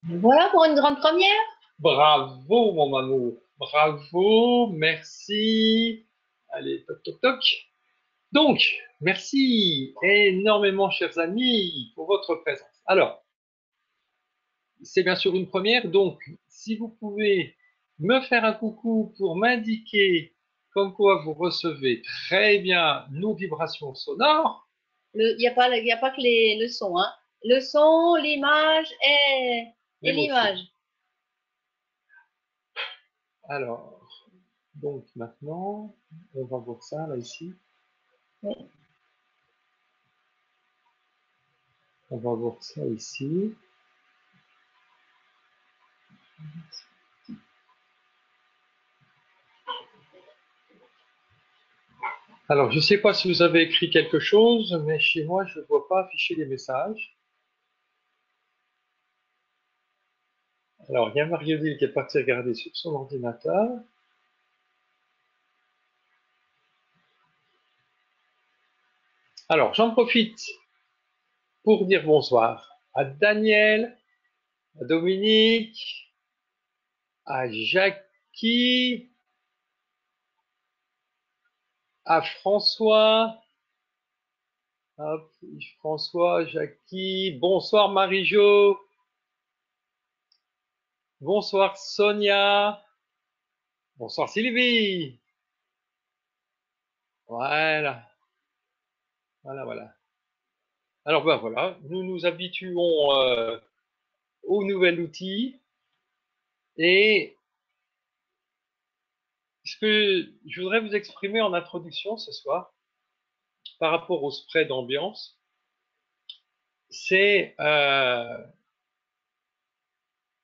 Voilà pour une grande première. Bravo, mon amour. Bravo, merci. Allez, toc, toc, toc. Donc, merci énormément, chers amis, pour votre présence. Alors, c'est bien sûr une première, donc si vous pouvez me faire un coucou pour m'indiquer comme quoi vous recevez très bien nos vibrations sonores. Il n'y a pas, y a pas que le son, hein. Le son, l'image et L'émotion. l'image. Alors, donc maintenant, on va voir ça là ici. Oui. On va voir ça ici. Alors, je ne sais pas si vous avez écrit quelque chose, mais chez moi, je ne vois pas afficher les messages. Alors, il y a Marie-Odile qui est partie regarder sur son ordinateur. Alors, j'en profite pour dire bonsoir à Daniel, à Dominique, à Jackie, à François. Hop, François, Jackie. Bonsoir Marie-Jo. Bonsoir Sonia. Bonsoir Sylvie. Voilà, voilà, voilà. Alors ben voilà, nous nous habituons au nouvel outil et ce que je voudrais vous exprimer en introduction ce soir par rapport au spray d'ambiance, c'est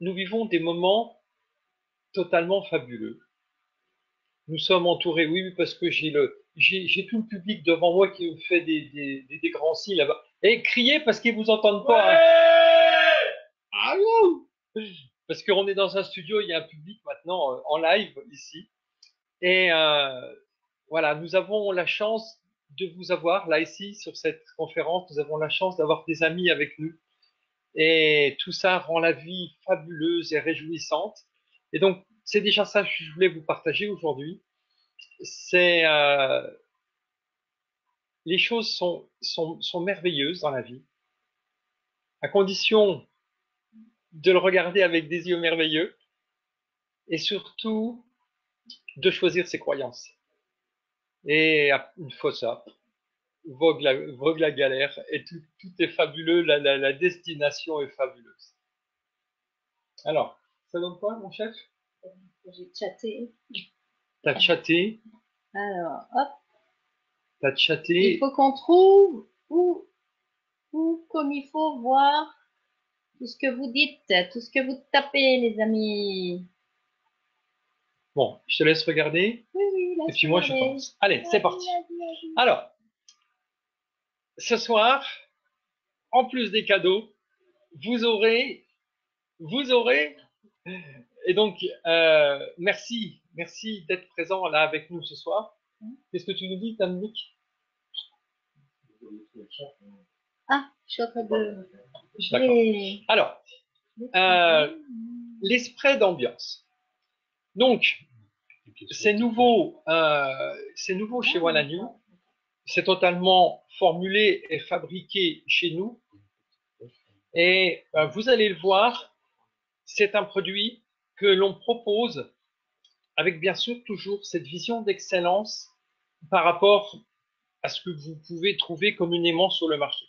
nous vivons des moments totalement fabuleux. Nous sommes entourés, oui, parce que j'ai tout le public devant moi qui me fait des grands signes là-bas. Et criez parce qu'ils vous entendent pas. Hein. Ah, ouh. Parce qu'on est dans un studio, il y a un public maintenant en live ici. Et voilà, nous avons la chance de vous avoir là ici sur cette conférence. Nous avons la chance d'avoir des amis avec nous. Et tout ça rend la vie fabuleuse et réjouissante. Et donc, c'est déjà ça que je voulais vous partager aujourd'hui. C'est les choses sont merveilleuses dans la vie, à condition de le regarder avec des yeux merveilleux et surtout de choisir ses croyances. Et une fois ça, vogue la galère et tout est fabuleux, la destination est fabuleuse. Alors, ça donne quoi, mon chef? J'ai chatté. T'as chatté, Alors, hop. t'as Il chatté. faut qu'on trouve où, comme il faut voir tout ce que vous dites, tout ce que vous tapez, les amis. Bon, je te laisse regarder Oui, oui, et laisse puis moi je regarder. commence. Allez, c'est Vas-y, parti. vas-y, vas-y. Alors, ce soir, en plus des cadeaux, vous aurez, vous aurez, et donc merci d'être présent là avec nous ce soir. Qu'est-ce que tu nous dis, Dominique? Ah, je suis en train de. Je D'accord. vais. Alors, Je vais euh, trouver. les sprays d'ambiance. Donc, c'est nouveau chez One New. C'est totalement formulé et fabriqué chez nous. Et vous allez le voir, c'est un produit que l'on propose avec bien sûr toujours cette vision d'excellence par rapport à ce que vous pouvez trouver communément sur le marché.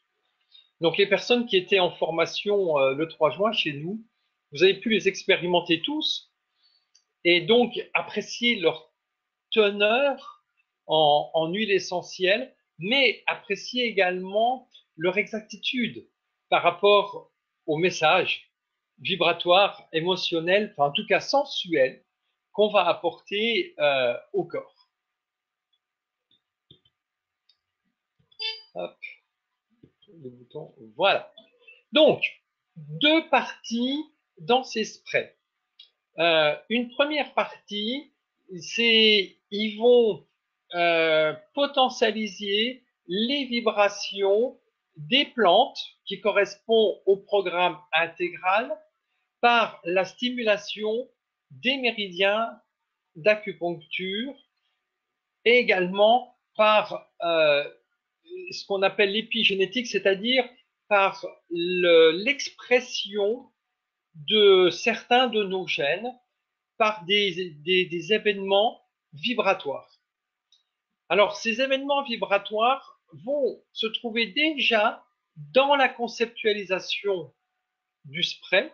Donc les personnes qui étaient en formation le 3 juin chez nous, vous avez pu les expérimenter tous et donc apprécier leur teneur en huile essentielle, mais apprécier également leur exactitude par rapport au message vibratoire, émotionnel, enfin en tout cas sensuel qu'on va apporter au corps. Hop, le bouton, voilà. Donc, deux parties dans ces sprays. Une première partie, c'est ils vont potentialiser les vibrations des plantes qui correspondent au programme intégral par la stimulation des méridiens d'acupuncture et également par ce qu'on appelle l'épigénétique, c'est-à-dire par l'expression de certains de nos gènes par des événements vibratoires. Alors, ces événements vibratoires vont se trouver déjà dans la conceptualisation du spray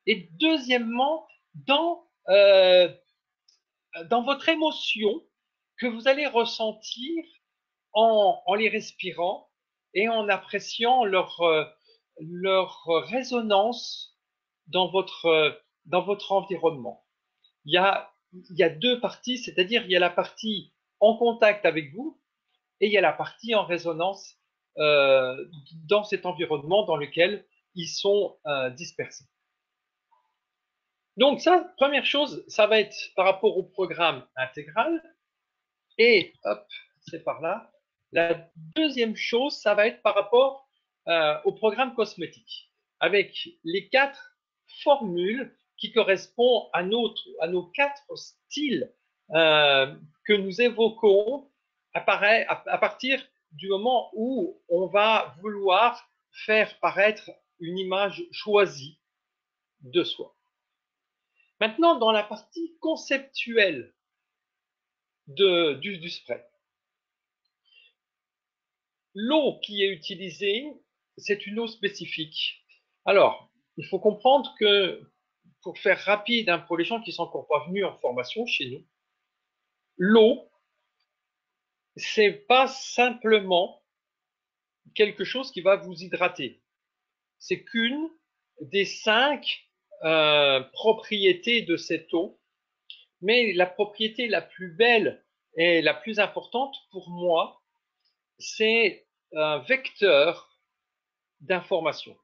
et deuxièmement dans votre émotion que vous allez ressentir en les respirant et en appréciant leur résonance dans votre environnement. Il y a deux parties, c'est-à-dire il y a la partie en contact avec vous et il y a la partie en résonance dans cet environnement dans lequel ils sont dispersés. Donc ça, première chose, ça va être par rapport au programme intégral. Et hop, c'est par là. La deuxième chose, ça va être par rapport au programme cosmétique, avec les 4 formules qui correspondent à nos 4 styles que nous évoquons à partir du moment où on va vouloir faire paraître une image choisie de soi. Maintenant, dans la partie conceptuelle du spray, l'eau qui est utilisée, c'est une eau spécifique. Alors, il faut comprendre que, pour faire rapide, hein, pour les gens qui sont encore pas venus en formation chez nous, l'eau, c'est pas simplement quelque chose qui va vous hydrater. C'est qu'une des 5 propriétés de cette eau, mais la propriété la plus belle et la plus importante pour moi, c'est un vecteur d'information.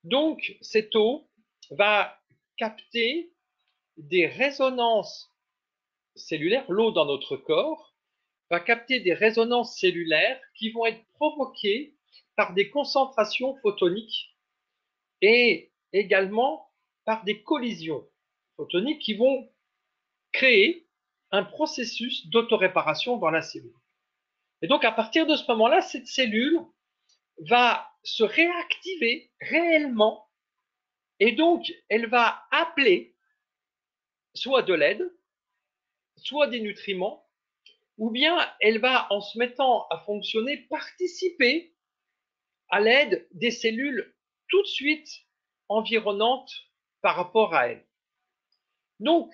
Donc, cette eau va capter des résonances cellulaires, l'eau dans notre corps va capter des résonances cellulaires qui vont être provoquées par des concentrations photoniques et également par des collisions photoniques qui vont créer un processus d'autoréparation dans la cellule. Et donc, à partir de ce moment-là, cette cellule va se réactiver réellement et donc elle va appeler soit de l'aide, soit des nutriments, ou bien elle va, en se mettant à fonctionner, participer à l'aide des cellules tout de suite environnantes par rapport à elle. Donc,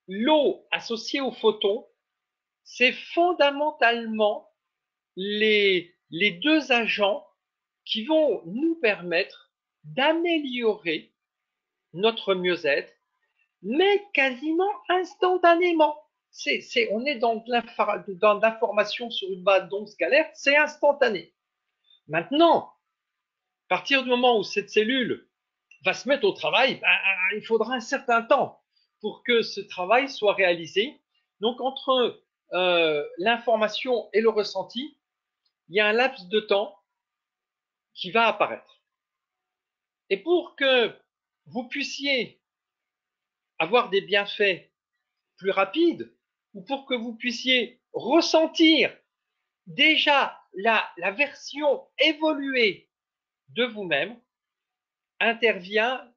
l'eau associée aux photons, c'est fondamentalement les 2 agents qui vont nous permettre d'améliorer notre mieux-être, mais quasiment instantanément. On est dans l'information sur une base d'ondes scalaire, c'est instantané. Maintenant, à partir du moment où cette cellule va se mettre au travail, il faudra un certain temps pour que ce travail soit réalisé. Donc, entre l'information et le ressenti, il y a un laps de temps qui va apparaître. Et pour que vous puissiez avoir des bienfaits plus rapides, ou pour que vous puissiez ressentir déjà la version évoluée de vous-même, intervient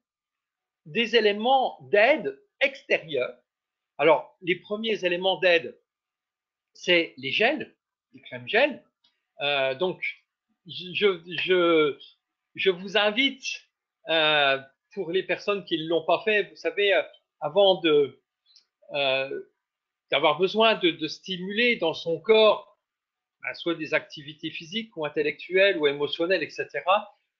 des éléments d'aide extérieurs. Alors, les premiers éléments d'aide, c'est les gels, les crèmes gel. Donc, je vous invite, pour les personnes qui ne l'ont pas fait, vous savez, avant d'avoir besoin de stimuler dans son corps, soit des activités physiques ou intellectuelles ou émotionnelles, etc.,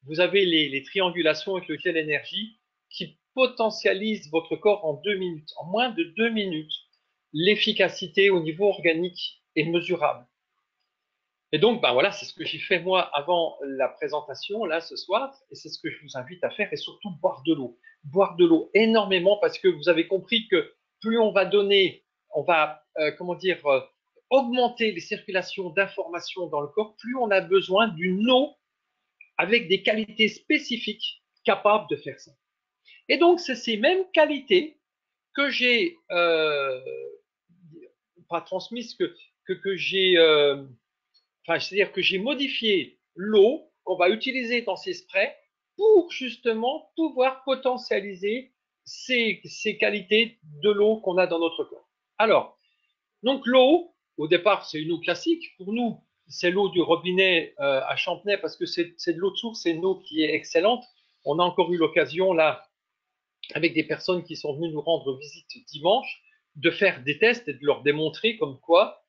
vous avez les triangulations avec le gel énergie qui potentialisent votre corps en 2 minutes. En moins de 2 minutes, l'efficacité au niveau organique est mesurable. Et donc, voilà, c'est ce que j'ai fait moi avant la présentation, là, ce soir, et c'est ce que je vous invite à faire, et surtout boire de l'eau. Boire de l'eau énormément, parce que vous avez compris que plus on va donner, on va, augmenter les circulations d'informations dans le corps, plus on a besoin d'une eau avec des qualités spécifiques capable de faire ça. Et donc, c'est ces mêmes qualités que j'ai pas transmises, que j'ai, enfin, c'est-à-dire que j'ai modifié l'eau qu'on va utiliser dans ces sprays pour justement pouvoir potentialiser ces qualités de l'eau qu'on a dans notre corps. Alors, donc l'eau, au départ, c'est une eau classique. Pour nous, c'est l'eau du robinet à Champenay parce que c'est de l'eau de source, c'est une eau qui est excellente. On a encore eu l'occasion là, avec des personnes qui sont venues nous rendre visite dimanche, de faire des tests et de leur démontrer comme quoi,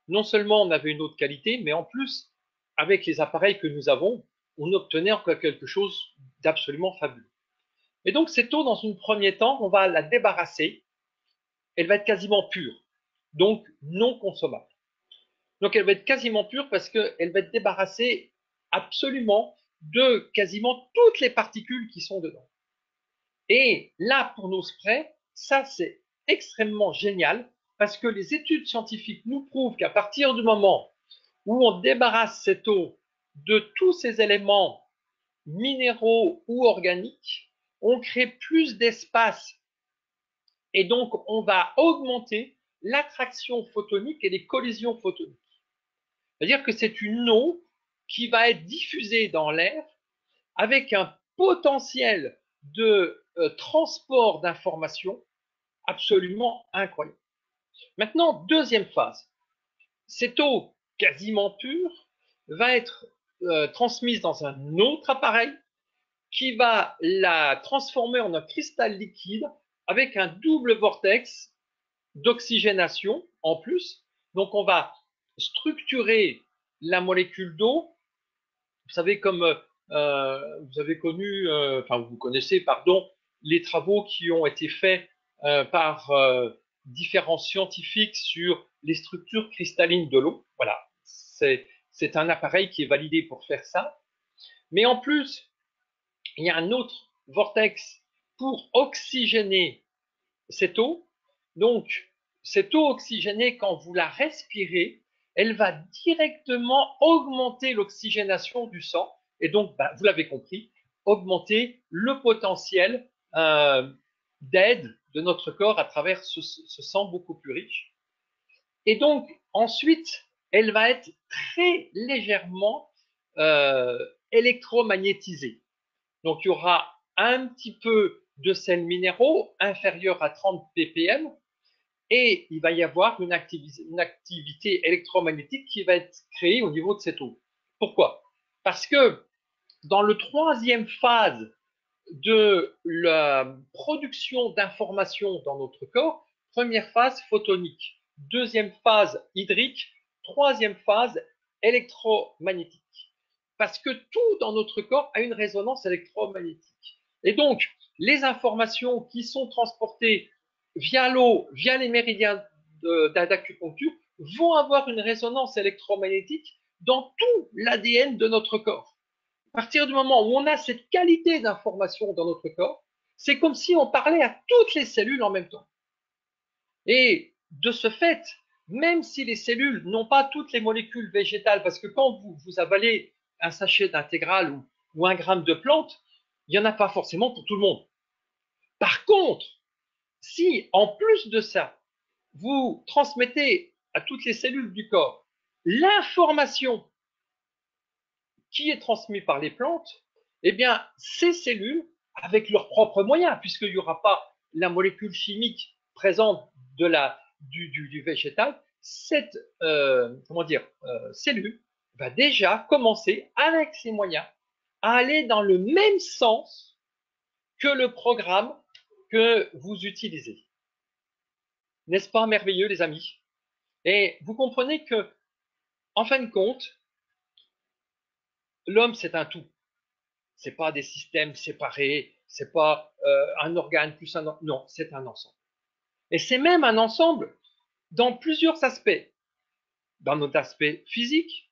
non seulement on avait une eau de qualité, mais en plus, avec les appareils que nous avons, on obtenait encore quelque chose d'absolument fabuleux. Et donc cette eau, dans un premier temps, on va la débarrasser. Elle va être quasiment pure, donc non consommable. Donc elle va être quasiment pure parce qu'elle va être débarrassée absolument de quasiment toutes les particules qui sont dedans. Et là, pour nos sprays, ça c'est extrêmement génial parce que les études scientifiques nous prouvent qu'à partir du moment où on débarrasse cette eau de tous ces éléments minéraux ou organiques, on crée plus d'espace et donc on va augmenter l'attraction photonique et les collisions photoniques. C'est-à-dire que c'est une eau qui va être diffusée dans l'air avec un potentiel de transport d'informations absolument incroyable. Maintenant, deuxième phase. Cette eau quasiment pure va être transmise dans un autre appareil qui va la transformer en un cristal liquide avec un double vortex d'oxygénation en plus. Donc, on va structurer la molécule d'eau. Vous savez, comme vous avez connu, enfin, vous connaissez, pardon, les travaux qui ont été faits par différents scientifiques sur les structures cristallines de l'eau. Voilà, c'est un appareil qui est validé pour faire ça. Mais en plus, il y a un autre vortex pour oxygéner cette eau. Donc, cette eau oxygénée, quand vous la respirez, elle va directement augmenter l'oxygénation du sang et donc, vous l'avez compris, augmenter le potentiel d'aide de notre corps à travers ce sang beaucoup plus riche. Et donc, ensuite, elle va être très légèrement électromagnétisée. Donc, il y aura un petit peu de sels minéraux inférieurs à 30 ppm et il va y avoir une activité électromagnétique qui va être créée au niveau de cette eau. Pourquoi? Parce que dans la troisième phase de la production d'informations dans notre corps, première phase photonique, deuxième phase hydrique, troisième phase électromagnétique. Parce que tout dans notre corps a une résonance électromagnétique. Et donc, les informations qui sont transportées via l'eau, via les méridiens d'acupuncture, vont avoir une résonance électromagnétique dans tout l'ADN de notre corps. À partir du moment où on a cette qualité d'information dans notre corps, c'est comme si on parlait à toutes les cellules en même temps. Et de ce fait, même si les cellules n'ont pas toutes les molécules végétales, parce que quand vous avalez un sachet d'intégrale ou 1 gramme de plante, il n'y en a pas forcément pour tout le monde. Par contre, si en plus de ça, vous transmettez à toutes les cellules du corps l'information qui est transmise par les plantes, eh bien, ces cellules, avec leurs propres moyens, puisqu'il n'y aura pas la molécule chimique présente du végétal, cette cellule va déjà commencer, avec ses moyens, à aller dans le même sens que le programme que vous utilisez. N'est-ce pas merveilleux, les amis? Et vous comprenez que, en fin de compte, l'homme, c'est un tout. C'est pas des systèmes séparés, c'est pas un organe plus un organe. Non, c'est un ensemble. Et c'est même un ensemble dans plusieurs aspects. Dans notre aspect physique,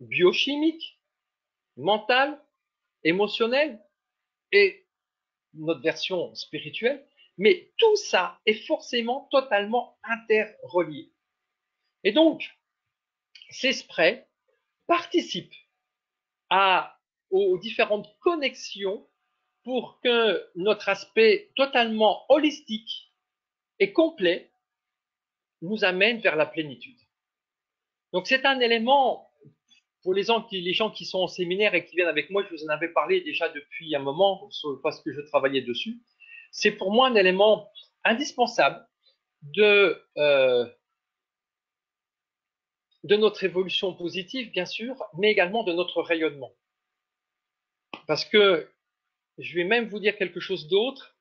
biochimique, mental, émotionnel et notre version spirituelle. Mais tout ça est forcément totalement interrelié. Et donc, ces sprays participent aux différentes connexions pour que notre aspect totalement holistique et complet nous amène vers la plénitude. Donc c'est un élément, pour les gens qui sont au séminaire et qui viennent avec moi, je vous en avais parlé déjà depuis un moment, parce que je travaillais dessus, c'est pour moi un élément indispensable de notre évolution positive, bien sûr, mais également de notre rayonnement. Parce que je vais même vous dire quelque chose d'autre.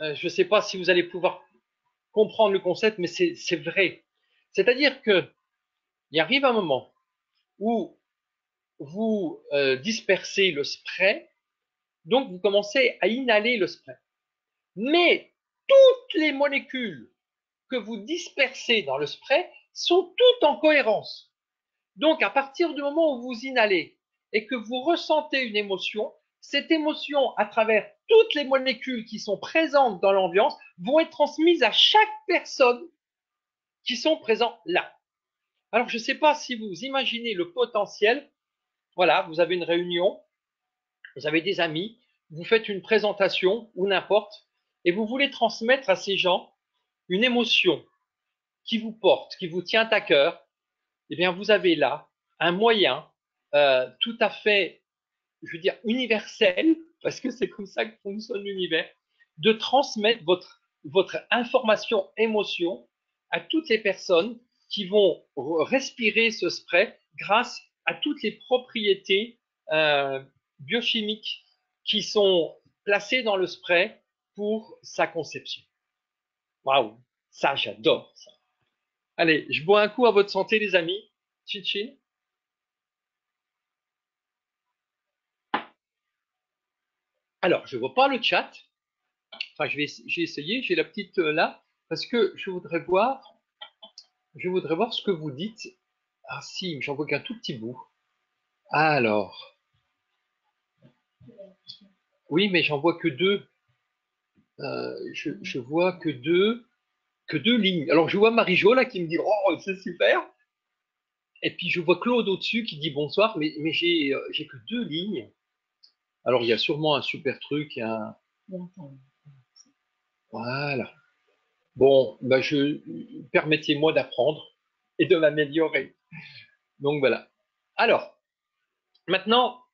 Je ne sais pas si vous allez pouvoir comprendre le concept, mais c'est vrai. C'est-à-dire qu'il arrive un moment où vous dispersez le spray, donc vous commencez à inhaler le spray. Mais toutes les molécules que vous dispersez dans le spray sont toutes en cohérence. Donc, à partir du moment où vous inhalez et que vous ressentez une émotion, cette émotion, à travers toutes les molécules qui sont présentes dans l'ambiance, vont être transmises à chaque personne qui sont présents là. Alors, je ne sais pas si vous imaginez le potentiel. Voilà, vous avez une réunion, vous avez des amis, vous faites une présentation ou n'importe, et vous voulez transmettre à ces gens une émotion qui vous porte, qui vous tient à cœur. Eh bien, vous avez là un moyen tout à fait, je veux dire, universel, parce que c'est comme ça que fonctionne l'univers, de transmettre votre information, émotion à toutes les personnes qui vont respirer ce spray grâce à toutes les propriétés biochimiques qui sont placées dans le spray pour sa conception. Waouh, ça j'adore ça. Allez, je bois un coup à votre santé les amis. Chin chin. Alors, je ne vois pas le chat. Enfin, j'ai essayé, j'ai la petite là, parce que je voudrais voir ce que vous dites. Ah si, j'en vois qu'un tout petit bout. Alors, oui, mais j'en vois que deux. Je vois que deux lignes. Alors, je vois Marie-Jo là qui me dit oh c'est super. Et puis je vois Claude au-dessus qui dit bonsoir, mais j'ai que deux lignes. Alors, il y a sûrement un super truc. Voilà. Bon, ben permettez-moi d'apprendre et de m'améliorer. Donc voilà. Alors, maintenant,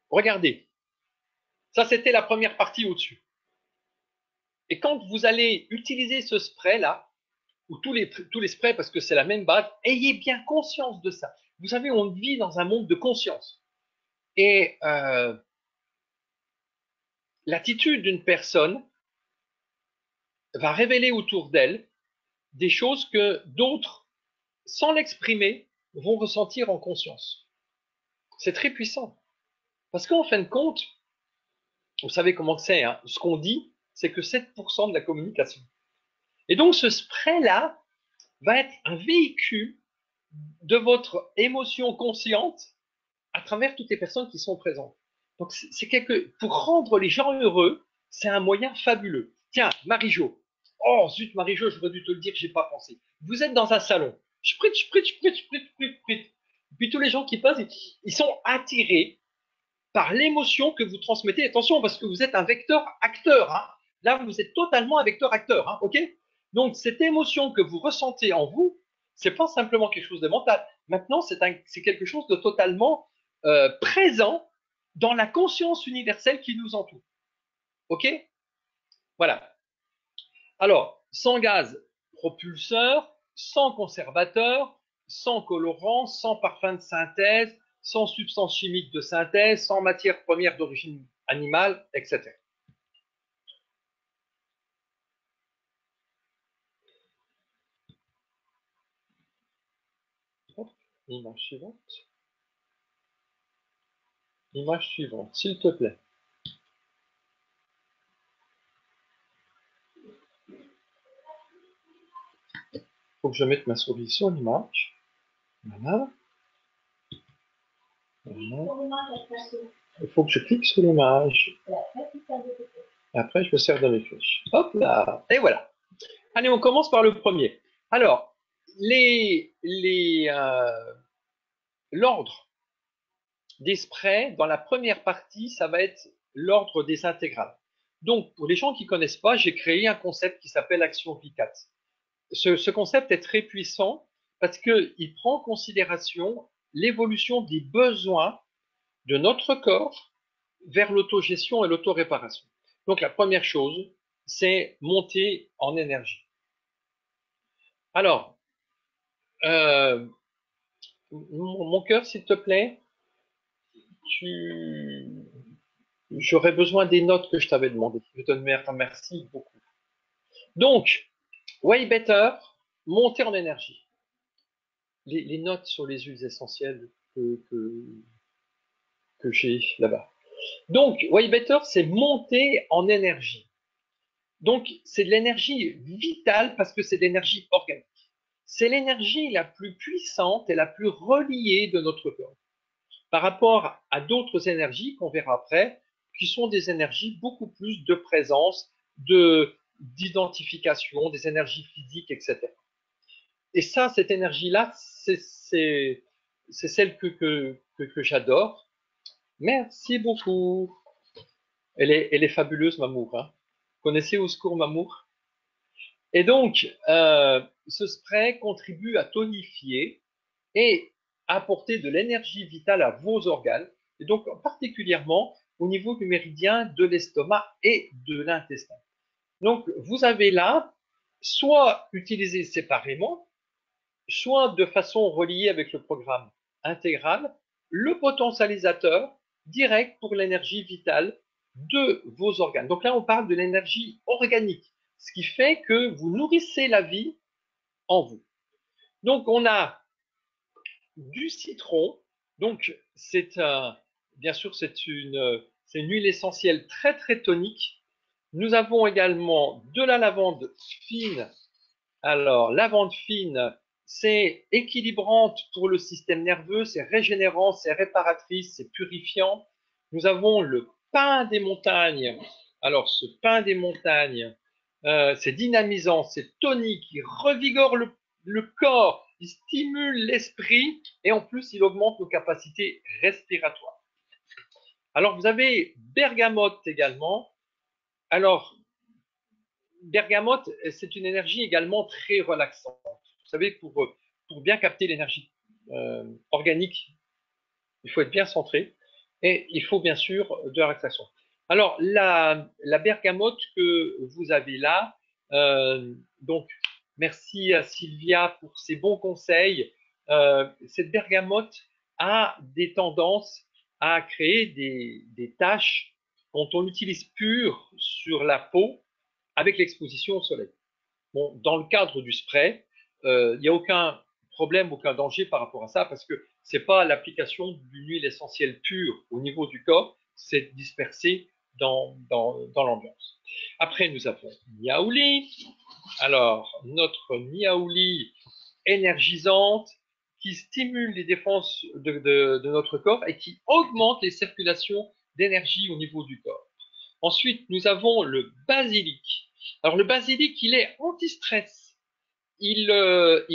regardez. Ça, c'était la première partie au-dessus. Et quand vous allez utiliser ce spray-là, ou tous les sprays, parce que c'est la même base, ayez bien conscience de ça. Vous savez, on vit dans un monde de conscience. Et l'attitude d'une personne va révéler autour d'elle des choses que d'autres, sans l'exprimer, vont ressentir en conscience. C'est très puissant. Parce qu'en fin de compte, vous savez comment c'est, hein, ce qu'on dit, c'est que 7% de la communication. Et donc ce spray-là va être un véhicule de votre émotion consciente à travers toutes les personnes qui sont présentes. Donc pour rendre les gens heureux, c'est un moyen fabuleux. Tiens, Marie-Jo. Oh zut, Marie-Jo, j'aurais dû te le dire, j'ai pas pensé. Vous êtes dans un salon. Sprit. Puis tous les gens qui passent, ils sont attirés par l'émotion que vous transmettez. Attention, parce que vous êtes un vecteur acteur. Hein. Là, vous êtes totalement un vecteur acteur. Hein, ok. Donc, cette émotion que vous ressentez en vous, c'est pas simplement quelque chose de mental. Maintenant, c'est quelque chose de totalement présent dans la conscience universelle qui nous entoure. Ok. Voilà. Alors, sans gaz propulseur, sans conservateur, sans colorant, sans parfum de synthèse, sans substance chimique de synthèse, sans matière première d'origine animale, etc. Image suivante. Image suivante, s'il te plaît. Il faut que je mette ma souris sur l'image. Voilà. Voilà. Il faut que je clique sur l'image. Après, je me sers de mes flèches. Hop là. Et voilà. Allez, on commence par le premier. Alors, l'ordre des sprays, dans la première partie, ça va être l'ordre des intégrales. Donc, pour les gens qui ne connaissent pas, j'ai créé un concept qui s'appelle Action V4. Ce concept est très puissant parce qu'il prend en considération l'évolution des besoins de notre corps vers l'autogestion et l'autoréparation. Donc, la première chose, c'est monter en énergie. Alors, mon cœur, s'il te plaît, j'aurais besoin des notes que je t'avais demandées. Je te remercie beaucoup. Donc, way better, monter en énergie. Les notes sur les huiles essentielles que j'ai là-bas. Donc, way better, c'est monter en énergie. Donc, c'est de l'énergie vitale parce que c'est de l'énergie organique. C'est l'énergie la plus puissante et la plus reliée de notre corps par rapport à d'autres énergies qu'on verra après, qui sont des énergies beaucoup plus de présence, d'identification, des énergies physiques, etc. Et ça, cette énergie-là, c'est celle que j'adore. Merci beaucoup. Elle est fabuleuse, Mamour. Hein. Vous connaissez Au secours, Mamour? Et donc, ce spray contribue à tonifier et apporter de l'énergie vitale à vos organes, et donc particulièrement au niveau du méridien de l'estomac et de l'intestin. Donc, vous avez là, soit utilisé séparément, soit de façon reliée avec le programme intégral, le potentialisateur direct pour l'énergie vitale de vos organes. Donc là, on parle de l'énergie organique, ce qui fait que vous nourrissez la vie en vous. Donc, on a du citron. Donc, bien sûr, c'est une huile essentielle très, très tonique. Nous avons également de la lavande fine. Alors, lavande fine, c'est équilibrante pour le système nerveux, c'est régénérant, c'est réparatrice, c'est purifiant. Nous avons le pain des montagnes. Alors, ce pain des montagnes, c'est dynamisant, c'est tonique, il revigore le corps, il stimule l'esprit et en plus, il augmente nos capacités respiratoires. Alors, vous avez bergamote également. Alors, bergamote, c'est une énergie également très relaxante. Vous savez, pour bien capter l'énergie organique, il faut être bien centré et il faut bien sûr de la relaxation. Alors, la bergamote que vous avez là, donc merci à Sylvia pour ses bons conseils. Cette bergamote a des tendances à créer des taches quand on l'utilise pure sur la peau avec l'exposition au soleil. Bon, dans le cadre du spray, il n'y a aucun problème, aucun danger par rapport à ça, parce que ce n'est pas l'application d'une huile essentielle pure au niveau du corps, c'est dispersé dans l'ambiance. Après, nous avons Niaouli. Alors, notre Niaouli énergisante qui stimule les défenses de notre corps et qui augmente les circulations d'énergie au niveau du corps. Ensuite, nous avons le basilic. Alors, le basilic, il est anti-stress. Il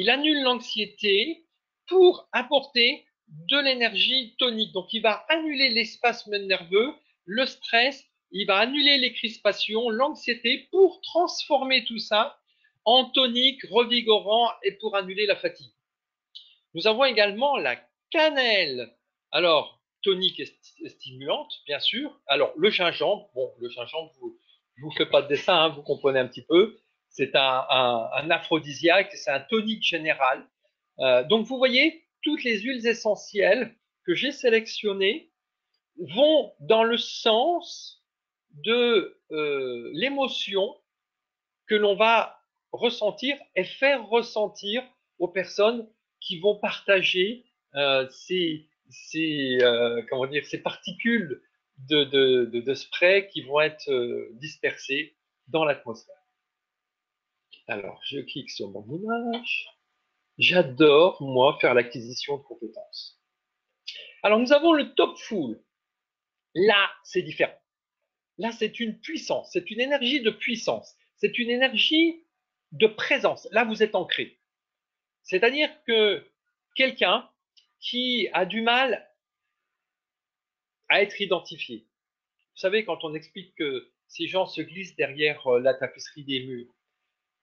annule l'anxiété pour apporter de l'énergie tonique. Donc, il va annuler les spasmes nerveux, le stress, il va annuler les crispations, l'anxiété pour transformer tout ça en tonique, revigorant et pour annuler la fatigue. Nous avons également la cannelle. Alors, tonique et stimulante, bien sûr. Alors, le gingembre, bon, le gingembre, je vous fais pas de dessin, hein, vous comprenez un petit peu. C'est un aphrodisiaque, c'est un tonique général. Donc, vous voyez, toutes les huiles essentielles que j'ai sélectionnées vont dans le sens de l'émotion que l'on va ressentir et faire ressentir aux personnes qui vont partager ces particules de spray qui vont être dispersées dans l'atmosphère. Alors, je clique sur mon image. J'adore, moi, faire l'acquisition de compétences. Alors, nous avons le top full. Là, c'est différent. Là, c'est une puissance, c'est une énergie de puissance, c'est une énergie de présence. Là, vous êtes ancré. C'est-à-dire que quelqu'un qui a du mal à être identifié, savez, quand on explique que ces gens se glissent derrière la tapisserie des murs,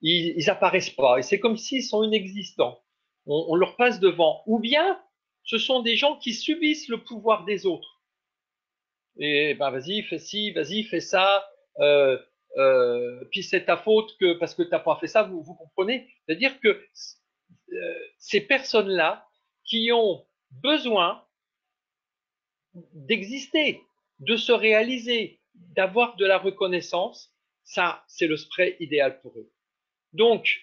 ils apparaissent pas. Et c'est comme s'ils sont inexistants. On leur passe devant. Ou bien, ce sont des gens qui subissent le pouvoir des autres. Et ben vas-y, fais ci, vas-y, fais ça. Euh, puis c'est ta faute que parce que t'as pas fait ça. Vous comprenez? C'est-à-dire que ces personnes-là qui ont besoin d'exister, de se réaliser, d'avoir de la reconnaissance, ça, c'est le spray idéal pour eux. Donc,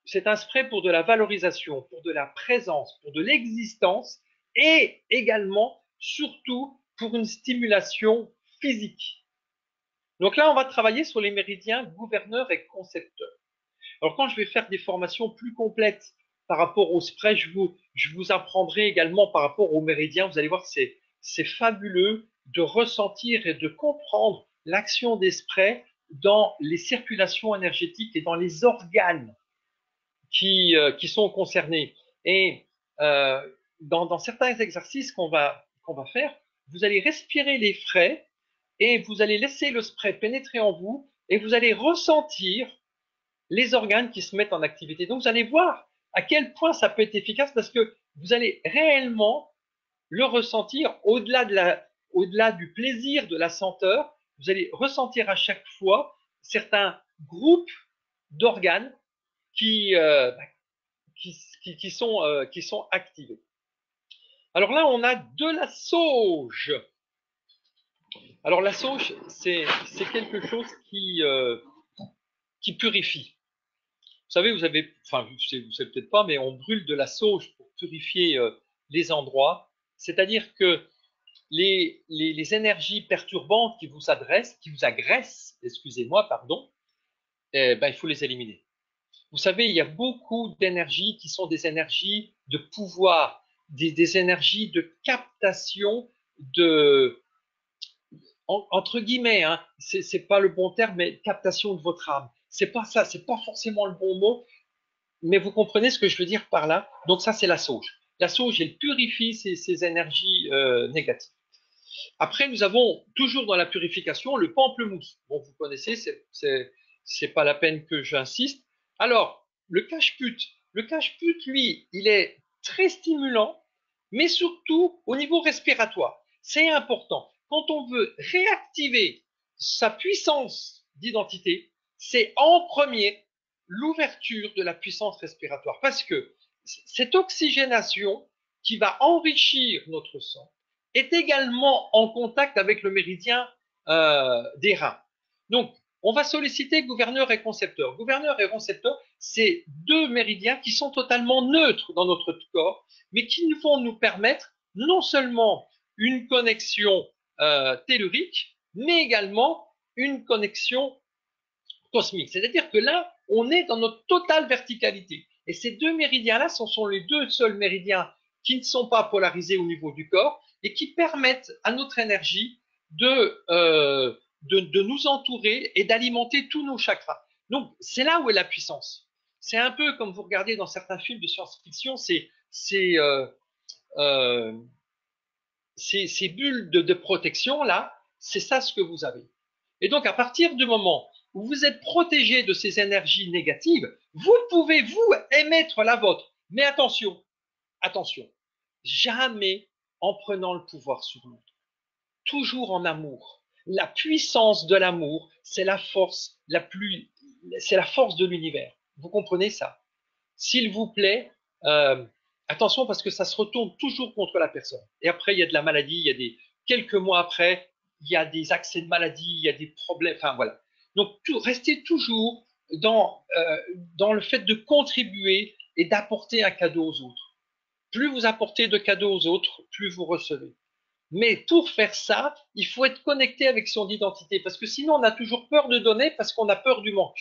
c'est un spray pour de la valorisation, pour de la présence, pour de l'existence et également, surtout, pour une stimulation physique. Donc là, on va travailler sur les méridiens gouverneurs et concepteurs. Alors quand je vais faire des formations plus complètes par rapport au spray, je vous apprendrai également par rapport aux méridiens. Vous allez voir, c'est fabuleux de ressentir et de comprendre l'action des sprays dans les circulations énergétiques et dans les organes qui sont concernés. Et dans certains exercices qu'on va faire, vous allez respirer les frais et vous allez laisser le spray pénétrer en vous et vous allez ressentir les organes qui se mettent en activité. Donc, vous allez voir à quel point ça peut être efficace parce que vous allez réellement le ressentir au-delà du plaisir de la senteur. Vous allez ressentir à chaque fois certains groupes d'organes qui, qui sont activés. Alors là, on a de la sauge. Alors la sauge, c'est quelque chose qui purifie. Vous savez, enfin, vous savez peut-être pas, mais on brûle de la sauge pour purifier les endroits. C'est-à-dire que les énergies perturbantes qui vous agressent, excusez-moi, pardon, ben, il faut les éliminer. Vous savez, il y a beaucoup d'énergies qui sont des énergies de pouvoir, des énergies de captation de, entre guillemets, hein, c'est pas le bon terme, mais captation de votre âme. C'est pas ça, c'est pas forcément le bon mot, mais vous comprenez ce que je veux dire par là. Donc ça, c'est la sauge. La sauge, elle purifie ces énergies négatives. Après, nous avons toujours dans la purification le pamplemousse. Bon, vous connaissez, c'est pas la peine que j'insiste. Alors, le cache-pute. Le cache-pute, lui, il est très stimulant, mais surtout au niveau respiratoire. C'est important. Quand on veut réactiver sa puissance d'identité, c'est en premier l'ouverture de la puissance respiratoire. Parce que cette oxygénation qui va enrichir notre sang est également en contact avec le méridien des reins. Donc, on va solliciter gouverneur et concepteur. Gouverneur et concepteur, c'est deux méridiens qui sont totalement neutres dans notre corps, mais qui vont nous permettre non seulement une connexion tellurique, mais également une connexion cosmique. C'est-à-dire que là, on est dans notre totale verticalité. Et ces deux méridiens-là, ce sont les deux seuls méridiens qui ne sont pas polarisés au niveau du corps et qui permettent à notre énergie de nous entourer et d'alimenter tous nos chakras. Donc, c'est là où est la puissance. C'est un peu comme vous regardez dans certains films de science-fiction, ces bulles de protection là, c'est ça ce que vous avez. Et donc, à partir du moment où vous êtes protégé de ces énergies négatives, vous pouvez, vous, émettre la vôtre. Mais attention, attention, jamais en prenant le pouvoir sur l'autre. Toujours en amour. La puissance de l'amour, c'est la force c'est la force de l'univers. Vous comprenez ça? S'il vous plaît, attention parce que ça se retourne toujours contre la personne. Et après, il y a de la maladie, il y a quelques mois après, il y a des accès de maladie, il y a des problèmes, enfin voilà. Donc, restez toujours dans le fait de contribuer et d'apporter un cadeau aux autres. Plus vous apportez de cadeaux aux autres, plus vous recevez. Mais pour faire ça, il faut être connecté avec son identité parce que sinon, on a toujours peur de donner parce qu'on a peur du manque.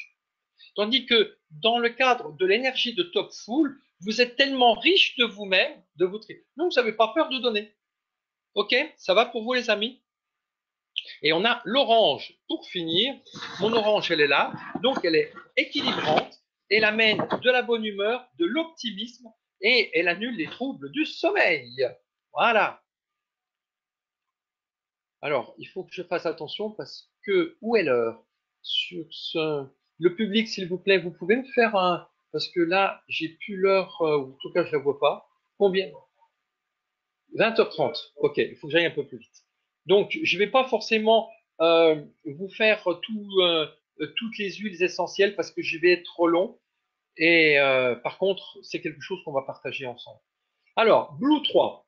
Tandis que dans le cadre de l'énergie de Top Full, vous êtes tellement riche de vous-même, de votre... Donc, vous n'avez pas peur de donner. OK? Ça va pour vous, les amis? Et on a l'orange. Pour finir, mon orange, elle est là. Donc, elle est équilibrante. Elle amène de la bonne humeur, de l'optimisme et elle annule les troubles du sommeil. Voilà. Alors, il faut que je fasse attention parce que où est l'heure? Sur le public, s'il vous plaît, vous pouvez me faire un, parce que là, j'ai plus l'heure, ou en tout cas, je la vois pas. Combien? 20h30. Ok, il faut que j'aille un peu plus vite. Donc, je vais pas forcément vous faire toutes les huiles essentielles parce que je vais être trop long. Et par contre, c'est quelque chose qu'on va partager ensemble. Alors, Blue 3.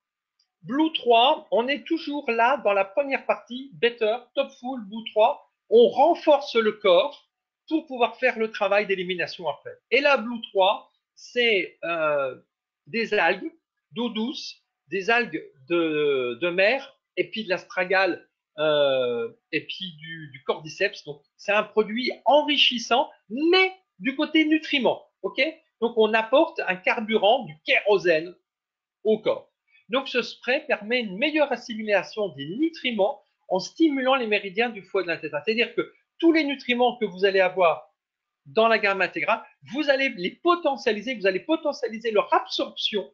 Blue 3, on est toujours là dans la première partie, Better, Top Full, Blue 3. On renforce le corps pour pouvoir faire le travail d'élimination après. Et la Blue 3, c'est des algues d'eau douce, des algues de mer, et puis de l'astragale, et puis du cordyceps. Donc, c'est un produit enrichissant, mais du côté nutriments. Ok. Donc, on apporte un carburant, du kérosène au corps. Donc ce spray permet une meilleure assimilation des nutriments en stimulant les méridiens du foie et de l'intestin. C'est-à-dire que tous les nutriments que vous allez avoir dans la gamme intégrale, vous allez les potentialiser, vous allez potentialiser leur absorption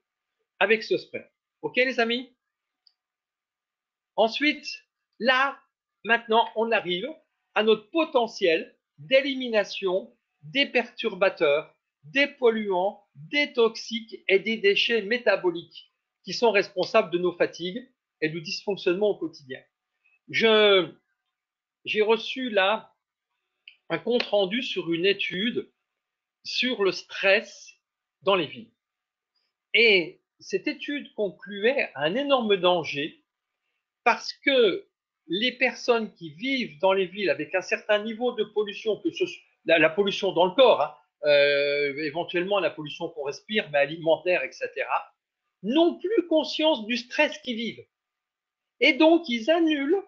avec ce spray. Ok les amis? Ensuite, là, maintenant, on arrive à notre potentiel d'élimination des perturbateurs, des polluants, des toxiques et des déchets métaboliques qui sont responsables de nos fatigues et du dysfonctionnement au quotidien. J'ai reçu là un compte rendu sur une étude sur le stress dans les villes. Et cette étude concluait un énorme danger parce que les personnes qui vivent dans les villes avec un certain niveau de pollution, que ce soit la pollution dans le corps, hein, éventuellement la pollution qu'on respire, mais alimentaire, etc., n'ont plus conscience du stress qu'ils vivent. Et donc, ils annulent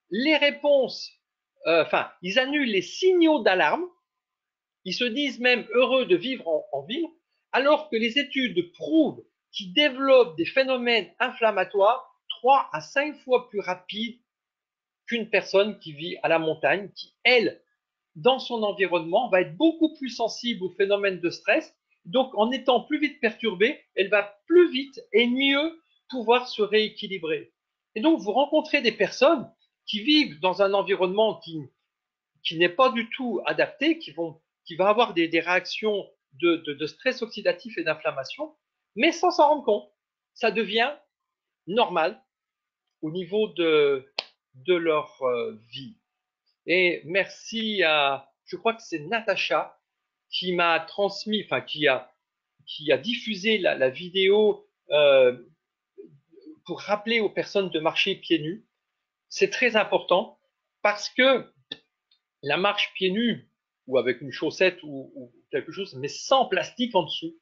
les réponses, enfin, ils annulent les signaux d'alarme, ils se disent même heureux de vivre en ville, alors que les études prouvent qu'ils développent des phénomènes inflammatoires 3 à 5 fois plus rapides qu'une personne qui vit à la montagne, qui, elle, dans son environnement, va être beaucoup plus sensible aux phénomènes de stress. Donc, en étant plus vite perturbée, elle va plus vite et mieux pouvoir se rééquilibrer. Et donc, vous rencontrez des personnes qui vivent dans un environnement qui n'est pas du tout adapté, qui va avoir des réactions de stress oxydatif et d'inflammation, mais sans s'en rendre compte. Ça devient normal au niveau de leur vie. Et merci à, je crois que c'est Natacha qui m'a transmis, enfin qui a diffusé la vidéo pour rappeler aux personnes de marcher pieds nus. C'est très important parce que la marche pieds nus ou avec une chaussette ou quelque chose, mais sans plastique en dessous,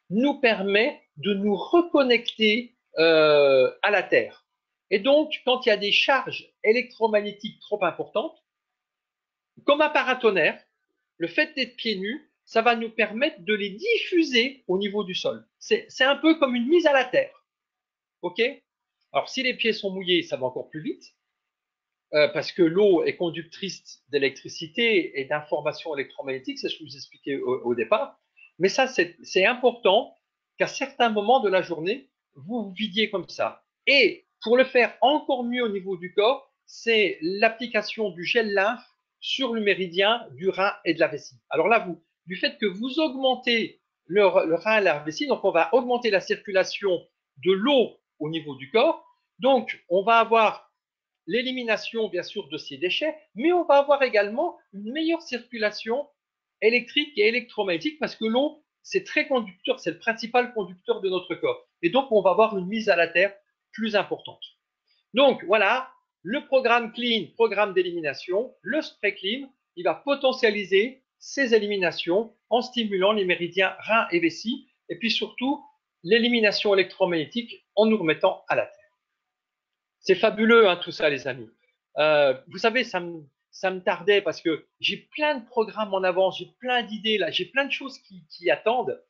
nous permet de nous reconnecter à la Terre. Et donc, quand il y a des charges électromagnétiques trop importantes, comme un paratonnerre, le fait d'être pieds nus, ça va nous permettre de les diffuser au niveau du sol. C'est un peu comme une mise à la terre. OK? Alors, si les pieds sont mouillés, ça va encore plus vite, parce que l'eau est conductrice d'électricité et d'informations électromagnétiques, c'est ce que je vous expliquais au départ. Mais ça, c'est important qu'à certains moments de la journée, vous vous vidiez comme ça. Et pour le faire encore mieux au niveau du corps, c'est l'application du gel lymphe sur le méridien du rein et de la vessie. Alors là, du fait que vous augmentez le rein et la vessie, donc on va augmenter la circulation de l'eau au niveau du corps. Donc, on va avoir l'élimination, bien sûr, de ces déchets, mais on va avoir également une meilleure circulation électrique et électromagnétique parce que l'eau, c'est très conducteur, c'est le principal conducteur de notre corps. Et donc, on va avoir une mise à la terre plus importante. Donc, voilà, le programme Clean, programme d'élimination, le spray Clean, il va potentialiser ces éliminations en stimulant les méridiens reins et vessie, et puis surtout l'élimination électromagnétique en nous remettant à la terre. C'est fabuleux, hein, tout ça, les amis. Vous savez, ça me tardait parce que j'ai plein de programmes en avance, j'ai plein d'idées là, j'ai plein de choses qui attendent.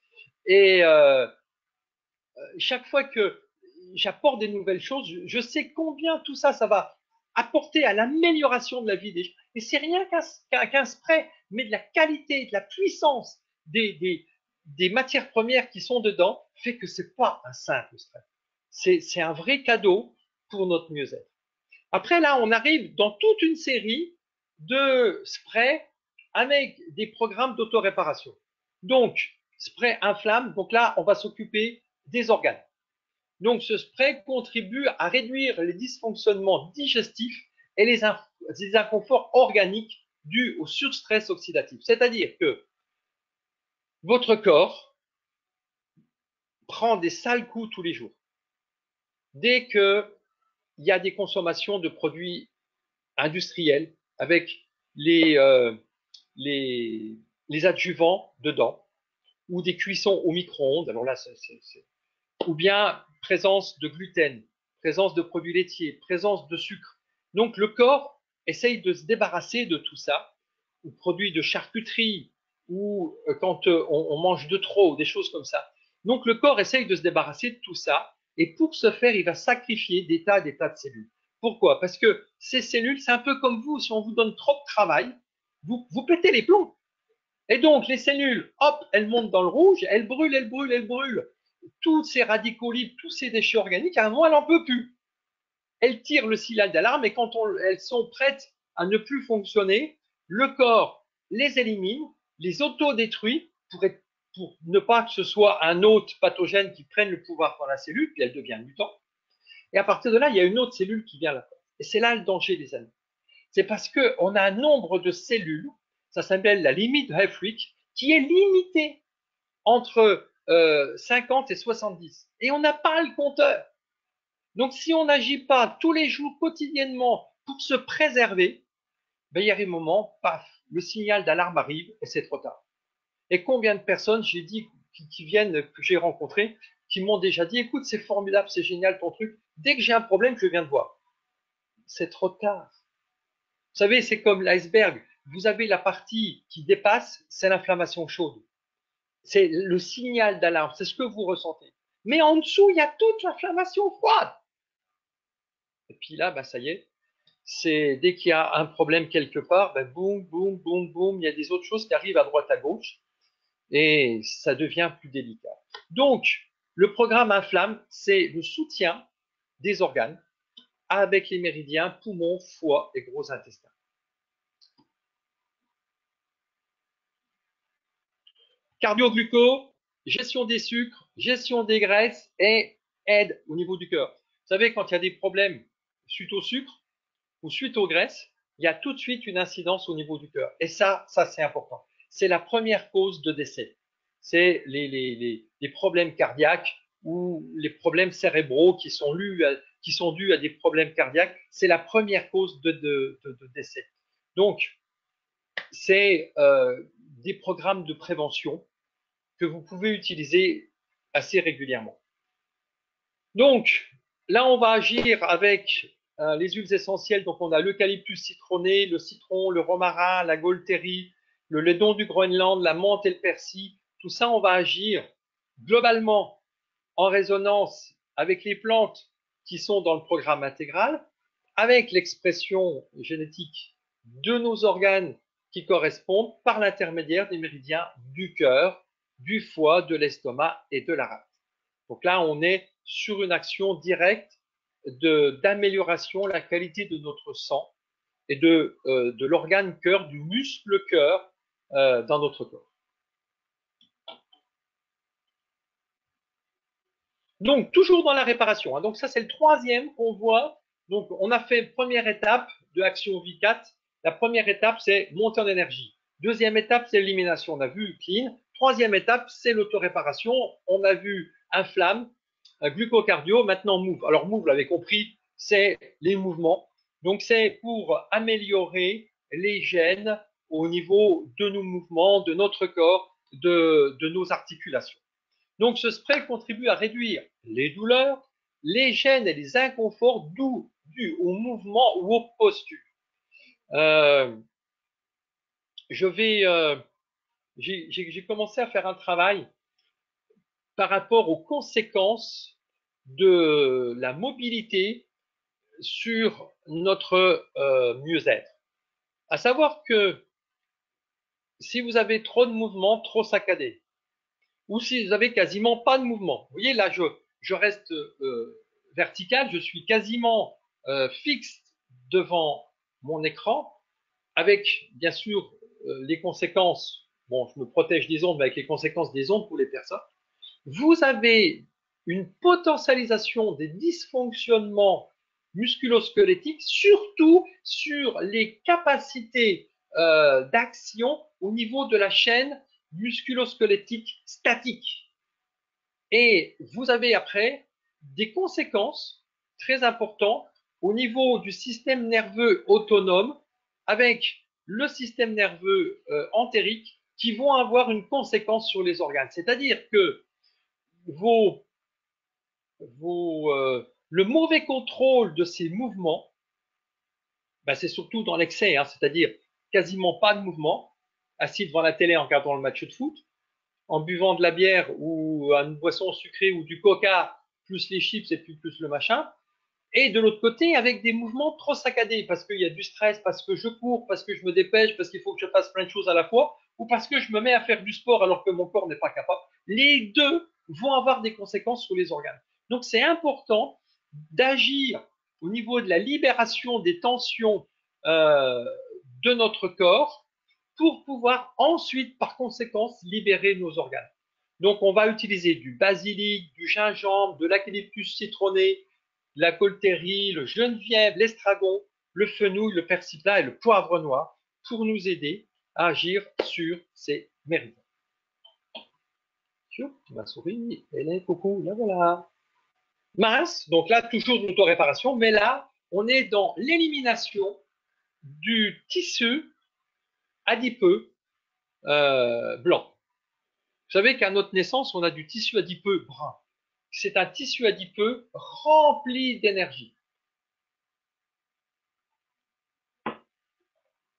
Et chaque fois que j'apporte des nouvelles choses, je sais combien tout ça, ça va apporter à l'amélioration de la vie des gens. Et c'est rien qu'un spray, mais de la qualité, de la puissance des matières premières qui sont dedans fait que c'est pas un simple spray. C'est un vrai cadeau pour notre mieux-être. Après, là, on arrive dans toute une série de sprays avec des programmes d'autoréparation. Donc, spray inflamme. Donc là, on va s'occuper des organes. Donc, ce spray contribue à réduire les dysfonctionnements digestifs et les inconforts organiques dus au surstress oxydatif. C'est-à-dire que votre corps prend des sales coups tous les jours. Dès qu'il y a des consommations de produits industriels avec les, euh, les, les adjuvants dedans, ou des cuissons au micro-ondes, alors là, ou bien présence de gluten, présence de produits laitiers, présence de sucre. Donc le corps essaye de se débarrasser de tout ça, ou produits de charcuterie, ou quand on mange de trop, des choses comme ça. Donc le corps essaye de se débarrasser de tout ça, et pour ce faire, il va sacrifier des tas de cellules. Pourquoi? Parce que ces cellules, c'est un peu comme vous, si on vous donne trop de travail, vous pétez les plombs. Et donc, les cellules, hop, elles montent dans le rouge, elles brûlent, elles brûlent, elles brûlent. Tous ces radicaux libres, tous ces déchets organiques, à un moment, elle n'en peut plus. Elles tirent le signal d'alarme et quand elles sont prêtes à ne plus fonctionner, le corps les élimine, les autodétruit pour ne pas que ce soit un hôte pathogène qui prenne le pouvoir dans la cellule, puis elle devient mutant. Et à partir de là, il y a une autre cellule qui vient là. Et c'est là le danger des amis. C'est parce qu'on a un nombre de cellules, ça s'appelle la limite de Helfrich, qui est limitée entre 50 et 70. Et on n'a pas le compteur. Donc, si on n'agit pas tous les jours, quotidiennement, pour se préserver, ben, il y a des moments, paf, le signal d'alarme arrive et c'est trop tard. Et combien de personnes, j'ai dit, qui viennent, que j'ai rencontrées, qui m'ont déjà dit, écoute, c'est formidable, c'est génial ton truc. Dès que j'ai un problème, je viens te voir. C'est trop tard. Vous savez, c'est comme l'iceberg. Vous avez la partie qui dépasse, c'est l'inflammation chaude. C'est le signal d'alarme, c'est ce que vous ressentez. Mais en dessous, il y a toute l'inflammation froide. Et puis là, bah, ça y est, c'est dès qu'il y a un problème quelque part, bah, boum, boum, boum, boum, il y a des autres choses qui arrivent à droite, à gauche, et ça devient plus délicat. Donc, le programme Inflamme, c'est le soutien des organes avec les méridiens, poumons, foie et gros intestin. Cardio-gluco, gestion des sucres, gestion des graisses et aide au niveau du cœur. Vous savez, quand il y a des problèmes suite au sucre ou suite aux graisses, il y a tout de suite une incidence au niveau du cœur. Et ça c'est important. C'est la première cause de décès. C'est les problèmes cardiaques ou les problèmes cérébraux qui sont dus à des problèmes cardiaques. C'est la première cause de décès. Donc, c'est des programmes de prévention que vous pouvez utiliser assez régulièrement. Donc, là, on va agir avec les huiles essentielles. Donc, on a l'eucalyptus citronné, le citron, le romarin, la gaultérie, le laidon du Groenland, la menthe et le persil. Tout ça, on va agir globalement en résonance avec les plantes qui sont dans le programme intégral, avec l'expression génétique de nos organes qui correspondent par l'intermédiaire des méridiens du cœur, du foie, de l'estomac et de la rate. Donc là, on est sur une action directe d'amélioration de la qualité de notre sang et de l'organe cœur, du muscle cœur dans notre corps. Donc, toujours dans la réparation. Hein. Donc, ça, c'est le troisième qu'on voit. Donc, on a fait première étape de Action Vie 4. La première étape, c'est monter en énergie. Deuxième étape, c'est l'élimination. On a vu clean. Troisième étape, c'est l'autoréparation. On a vu inflamme, glucocardio. Maintenant, move. Alors, move, vous l'avez compris, c'est les mouvements. Donc, c'est pour améliorer les gènes au niveau de nos mouvements, de notre corps, de nos articulations. Donc, ce spray contribue à réduire les douleurs, les gènes et les inconforts dus au mouvement ou aux postures. J'ai commencé à faire un travail par rapport aux conséquences de la mobilité sur notre mieux-être. À savoir que si vous avez trop de mouvements, trop saccadés, ou si vous avez quasiment pas de mouvement. Vous voyez, là, je reste vertical, je suis quasiment fixe devant mon écran, avec bien sûr les conséquences, bon, je me protège des ondes, mais avec les conséquences des ondes pour les personnes, vous avez une potentialisation des dysfonctionnements musculosquelettiques, surtout sur les capacités d'action au niveau de la chaîne musculosquelettique statique. Et vous avez après des conséquences très importantes au niveau du système nerveux autonome avec le système nerveux entérique qui vont avoir une conséquence sur les organes. C'est-à-dire que le mauvais contrôle de ces mouvements, ben c'est surtout dans l'excès, hein, c'est-à-dire quasiment pas de mouvement, assis devant la télé en regardant le match de foot, en buvant de la bière ou une boisson sucrée ou du coca, plus les chips et puis plus le machin, et de l'autre côté avec des mouvements trop saccadés, parce qu'il y a du stress, parce que je cours, parce que je me dépêche, parce qu'il faut que je fasse plein de choses à la fois, ou parce que je me mets à faire du sport alors que mon corps n'est pas capable. Les deux vont avoir des conséquences sur les organes. Donc c'est important d'agir au niveau de la libération des tensions de notre corps pour pouvoir ensuite, par conséquence, libérer nos organes. Donc on va utiliser du basilic, du gingembre, de l'eucalyptus citronné, la coltérie, le genièvre, l'estragon, le fenouil, le persil plat et le poivre noir pour nous aider à agir sur ces méridiens. Ma souris, elle est coucou, là voilà. Mince, donc là toujours l'auto-réparation, mais là on est dans l'élimination du tissu adipeux blanc. Vous savez qu'à notre naissance, on a du tissu adipeux brun. C'est un tissu adipeux rempli d'énergie.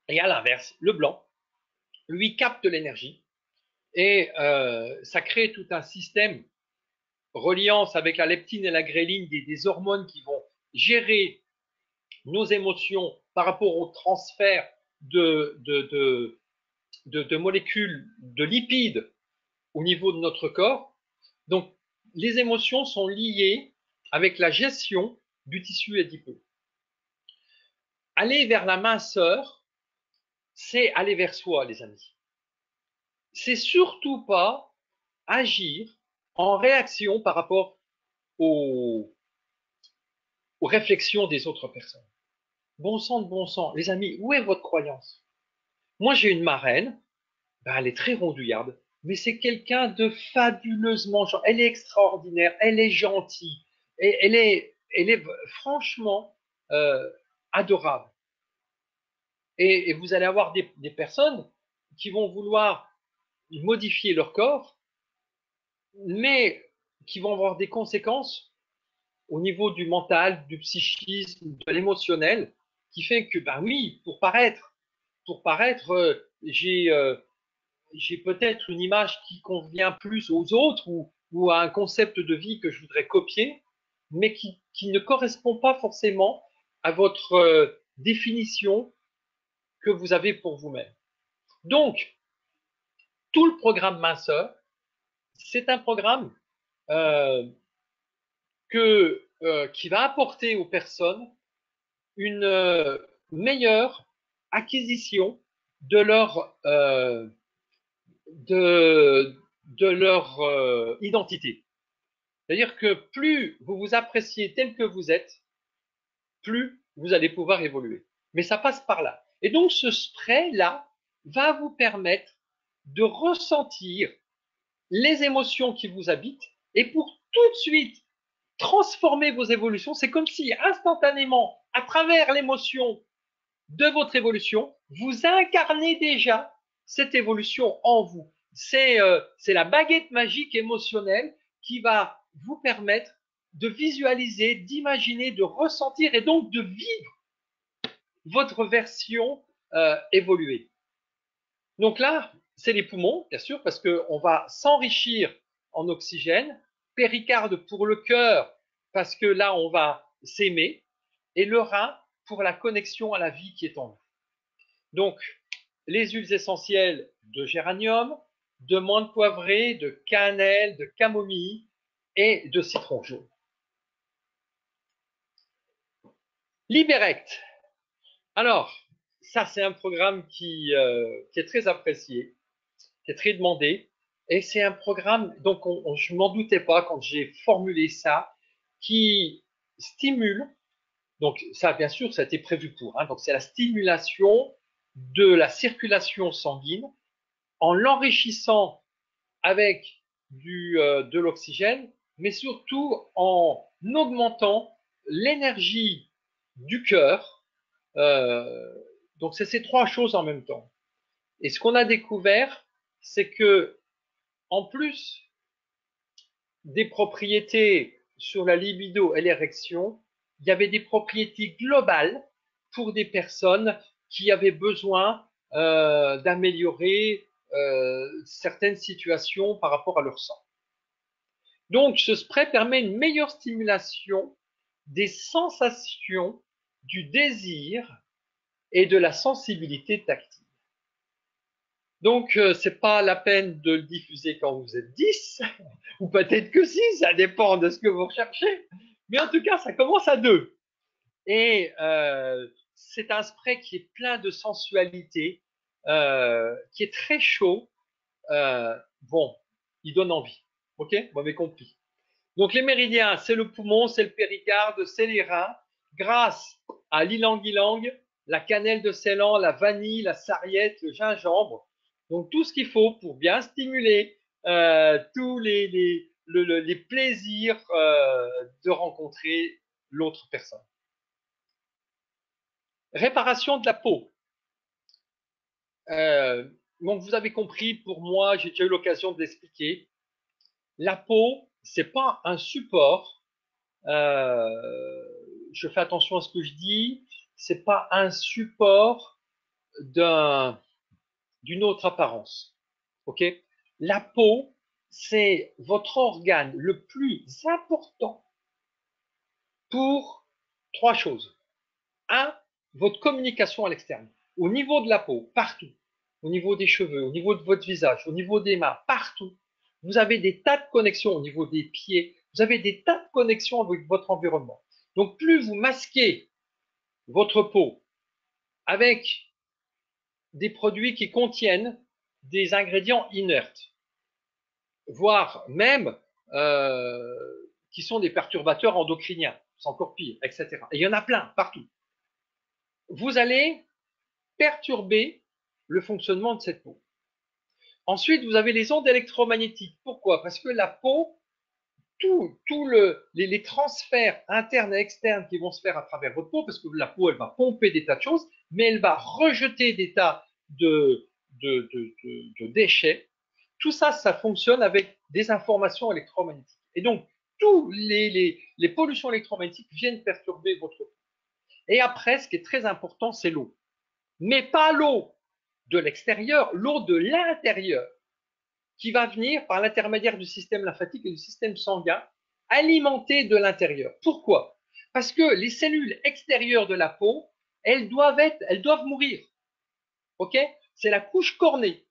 Et à l'inverse, le blanc, lui, capte l'énergie et ça crée tout un système reliance avec la leptine et la gréline, des hormones qui vont gérer nos émotions par rapport au transfert de molécules, de lipides au niveau de notre corps. Donc, les émotions sont liées avec la gestion du tissu adipeux. Aller vers la minceur, c'est aller vers soi, les amis. C'est surtout pas agir en réaction par rapport aux réflexions des autres personnes. Bon sang de bon sang, les amis, où est votre croyance? Moi, j'ai une marraine, ben, elle est très rondouillarde, mais c'est quelqu'un de fabuleusement gentil. Elle est extraordinaire, elle est gentille, et elle est franchement adorable. Et vous allez avoir des personnes qui vont vouloir modifier leur corps, mais qui vont avoir des conséquences au niveau du mental, du psychisme, de l'émotionnel, qui fait que, ben oui, pour paraître, j'ai peut-être une image qui convient plus aux autres ou à un concept de vie que je voudrais copier, mais qui ne correspond pas forcément à votre définition que vous avez pour vous-même. Donc, tout le programme minceur, c'est un programme qui va apporter aux personnes une meilleure acquisition de leur identité. C'est-à-dire que plus vous vous appréciez tel que vous êtes, plus vous allez pouvoir évoluer. Mais ça passe par là. Et donc ce spray-là va vous permettre de ressentir les émotions qui vous habitent et pour tout de suite transformer vos évolutions. C'est comme si instantanément, à travers l'émotion de votre évolution, vous incarnez déjà cette évolution en vous. C'est la baguette magique émotionnelle qui va vous permettre de visualiser, d'imaginer, de ressentir et donc de vivre votre version évoluée. Donc là, c'est les poumons, bien sûr, parce qu'on va s'enrichir en oxygène, péricarde pour le cœur, parce que là, on va s'aimer, et le rein pour la connexion à la vie qui est en nous. Donc, les huiles essentielles de géranium, de menthe poivrée, de cannelle, de camomille et de citron jaune. Liberect, Alors, ça, c'est un programme qui est très apprécié, qui est très demandé. Et c'est un programme, donc je m'en doutais pas quand j'ai formulé ça, qui stimule, donc ça, bien sûr, ça a été prévu pour, hein, donc c'est la stimulation de la circulation sanguine en l'enrichissant avec de l'oxygène, mais surtout en augmentant l'énergie du cœur. Euh, donc c'est ces trois choses en même temps. Et ce qu'on a découvert, c'est que en plus des propriétés sur la libido et l'érection, il y avait des propriétés globales pour des personnes qui avaient besoin d'améliorer certaines situations par rapport à leur sang. Donc, ce spray permet une meilleure stimulation des sensations, du désir et de la sensibilité tactile. Donc, c'est pas la peine de le diffuser quand vous êtes 10, ou peut-être que si, ça dépend de ce que vous recherchez. Mais en tout cas, ça commence à 2. Et c'est un spray qui est plein de sensualité, qui est très chaud. Bon, il donne envie. Ok, vous m'avez compris. Donc les méridiens, c'est le poumon, c'est le péricarde, c'est les reins. Grâce à l'ilang-ilang, la cannelle de Ceylan, la vanille, la sarriette, le gingembre. Donc tout ce qu'il faut pour bien stimuler tous les plaisirs de rencontrer l'autre personne. Réparation de la peau. Donc vous avez compris, pour moi, j'ai déjà eu l'occasion de l'expliquer. La peau, c'est pas un support. Je fais attention à ce que je dis. C'est pas un support d'une autre apparence. Ok? La peau, c'est votre organe le plus important pour trois choses. Un, votre communication à l'extérieur. Au niveau de la peau, partout. Au niveau des cheveux, au niveau de votre visage, au niveau des mains, partout. Vous avez des tas de connexions au niveau des pieds. Vous avez des tas de connexions avec votre environnement. Donc, plus vous masquez votre peau avec des produits qui contiennent des ingrédients inertes, voire même qui sont des perturbateurs endocriniens, c'est encore pire, etc. Et il y en a plein, partout. Vous allez perturber le fonctionnement de cette peau. Ensuite, vous avez les ondes électromagnétiques. Pourquoi? Parce que la peau, les transferts internes et externes qui vont se faire à travers votre peau, parce que la peau, elle va pomper des tas de choses, mais elle va rejeter des tas de déchets. Tout ça, ça fonctionne avec des informations électromagnétiques. Et donc, tous les pollutions électromagnétiques viennent perturber votre peau. Et après, ce qui est très important, c'est l'eau. Mais pas l'eau de l'extérieur, l'eau de l'intérieur, qui va venir par l'intermédiaire du système lymphatique et du système sanguin, alimenter de l'intérieur. Pourquoi? Parce que les cellules extérieures de la peau, elles doivent mourir. Ok? C'est la couche cornée.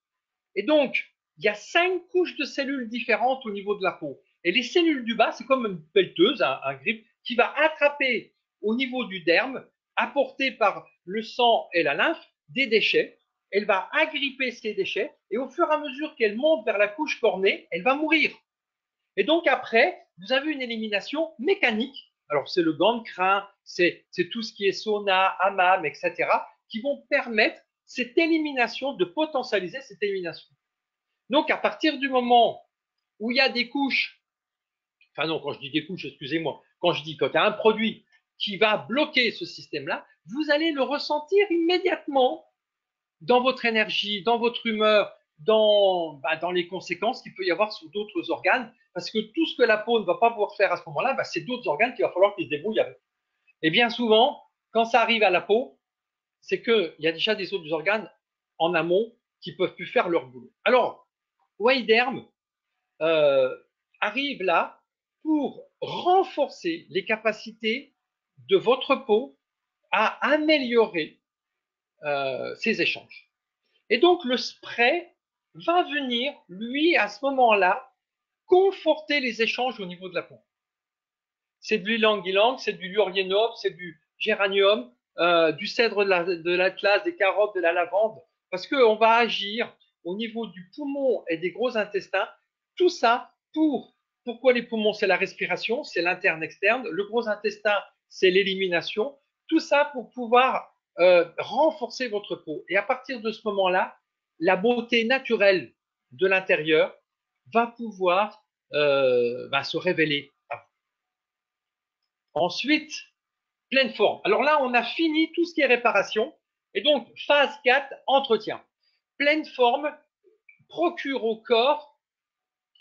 Et donc, il y a 5 couches de cellules différentes au niveau de la peau. Et les cellules du bas, c'est comme une pelleteuse, un grip, qui va attraper au niveau du derme, apporté par le sang et la lymphe, des déchets. Elle va agripper ces déchets et au fur et à mesure qu'elle monte vers la couche cornée, elle va mourir. Et donc après, vous avez une élimination mécanique. Alors c'est le gant de crin, c'est tout ce qui est sauna, hammam, etc., qui vont permettre cette élimination, de potentialiser cette élimination. Donc à partir du moment où il y a des couches, enfin non, quand je dis des couches, excusez-moi, quand je dis quand il y a un produit qui va bloquer ce système-là, vous allez le ressentir immédiatement dans votre énergie, dans votre humeur, dans les conséquences qu'il peut y avoir sur d'autres organes, parce que tout ce que la peau ne va pas pouvoir faire à ce moment-là, c'est d'autres organes qu'il va falloir qu'ils se débrouillent avec. Et bien souvent, quand ça arrive à la peau, c'est qu'il y a déjà des autres organes en amont qui peuvent plus faire leur boulot. Alors, Widerm arrive là pour renforcer les capacités de votre peau à améliorer ces échanges. Et donc le spray va venir, lui, à ce moment-là, conforter les échanges au niveau de la peau. C'est de l'ylang-ylang, c'est du lurienop, c'est du géranium, du cèdre de l'Atlas, des carottes, de la lavande, parce qu'on va agir au niveau du poumon et des gros intestins. Tout ça pourquoi les poumons? C'est la respiration, c'est l'interne-externe. Le gros intestin, c'est l'élimination. Tout ça pour pouvoir renforcer votre peau. Et à partir de ce moment-là, la beauté naturelle de l'intérieur va pouvoir se révéler. Ensuite, pleine forme. Alors là, on a fini tout ce qui est réparation. Et donc, phase 4, entretien. Pleine forme procure au corps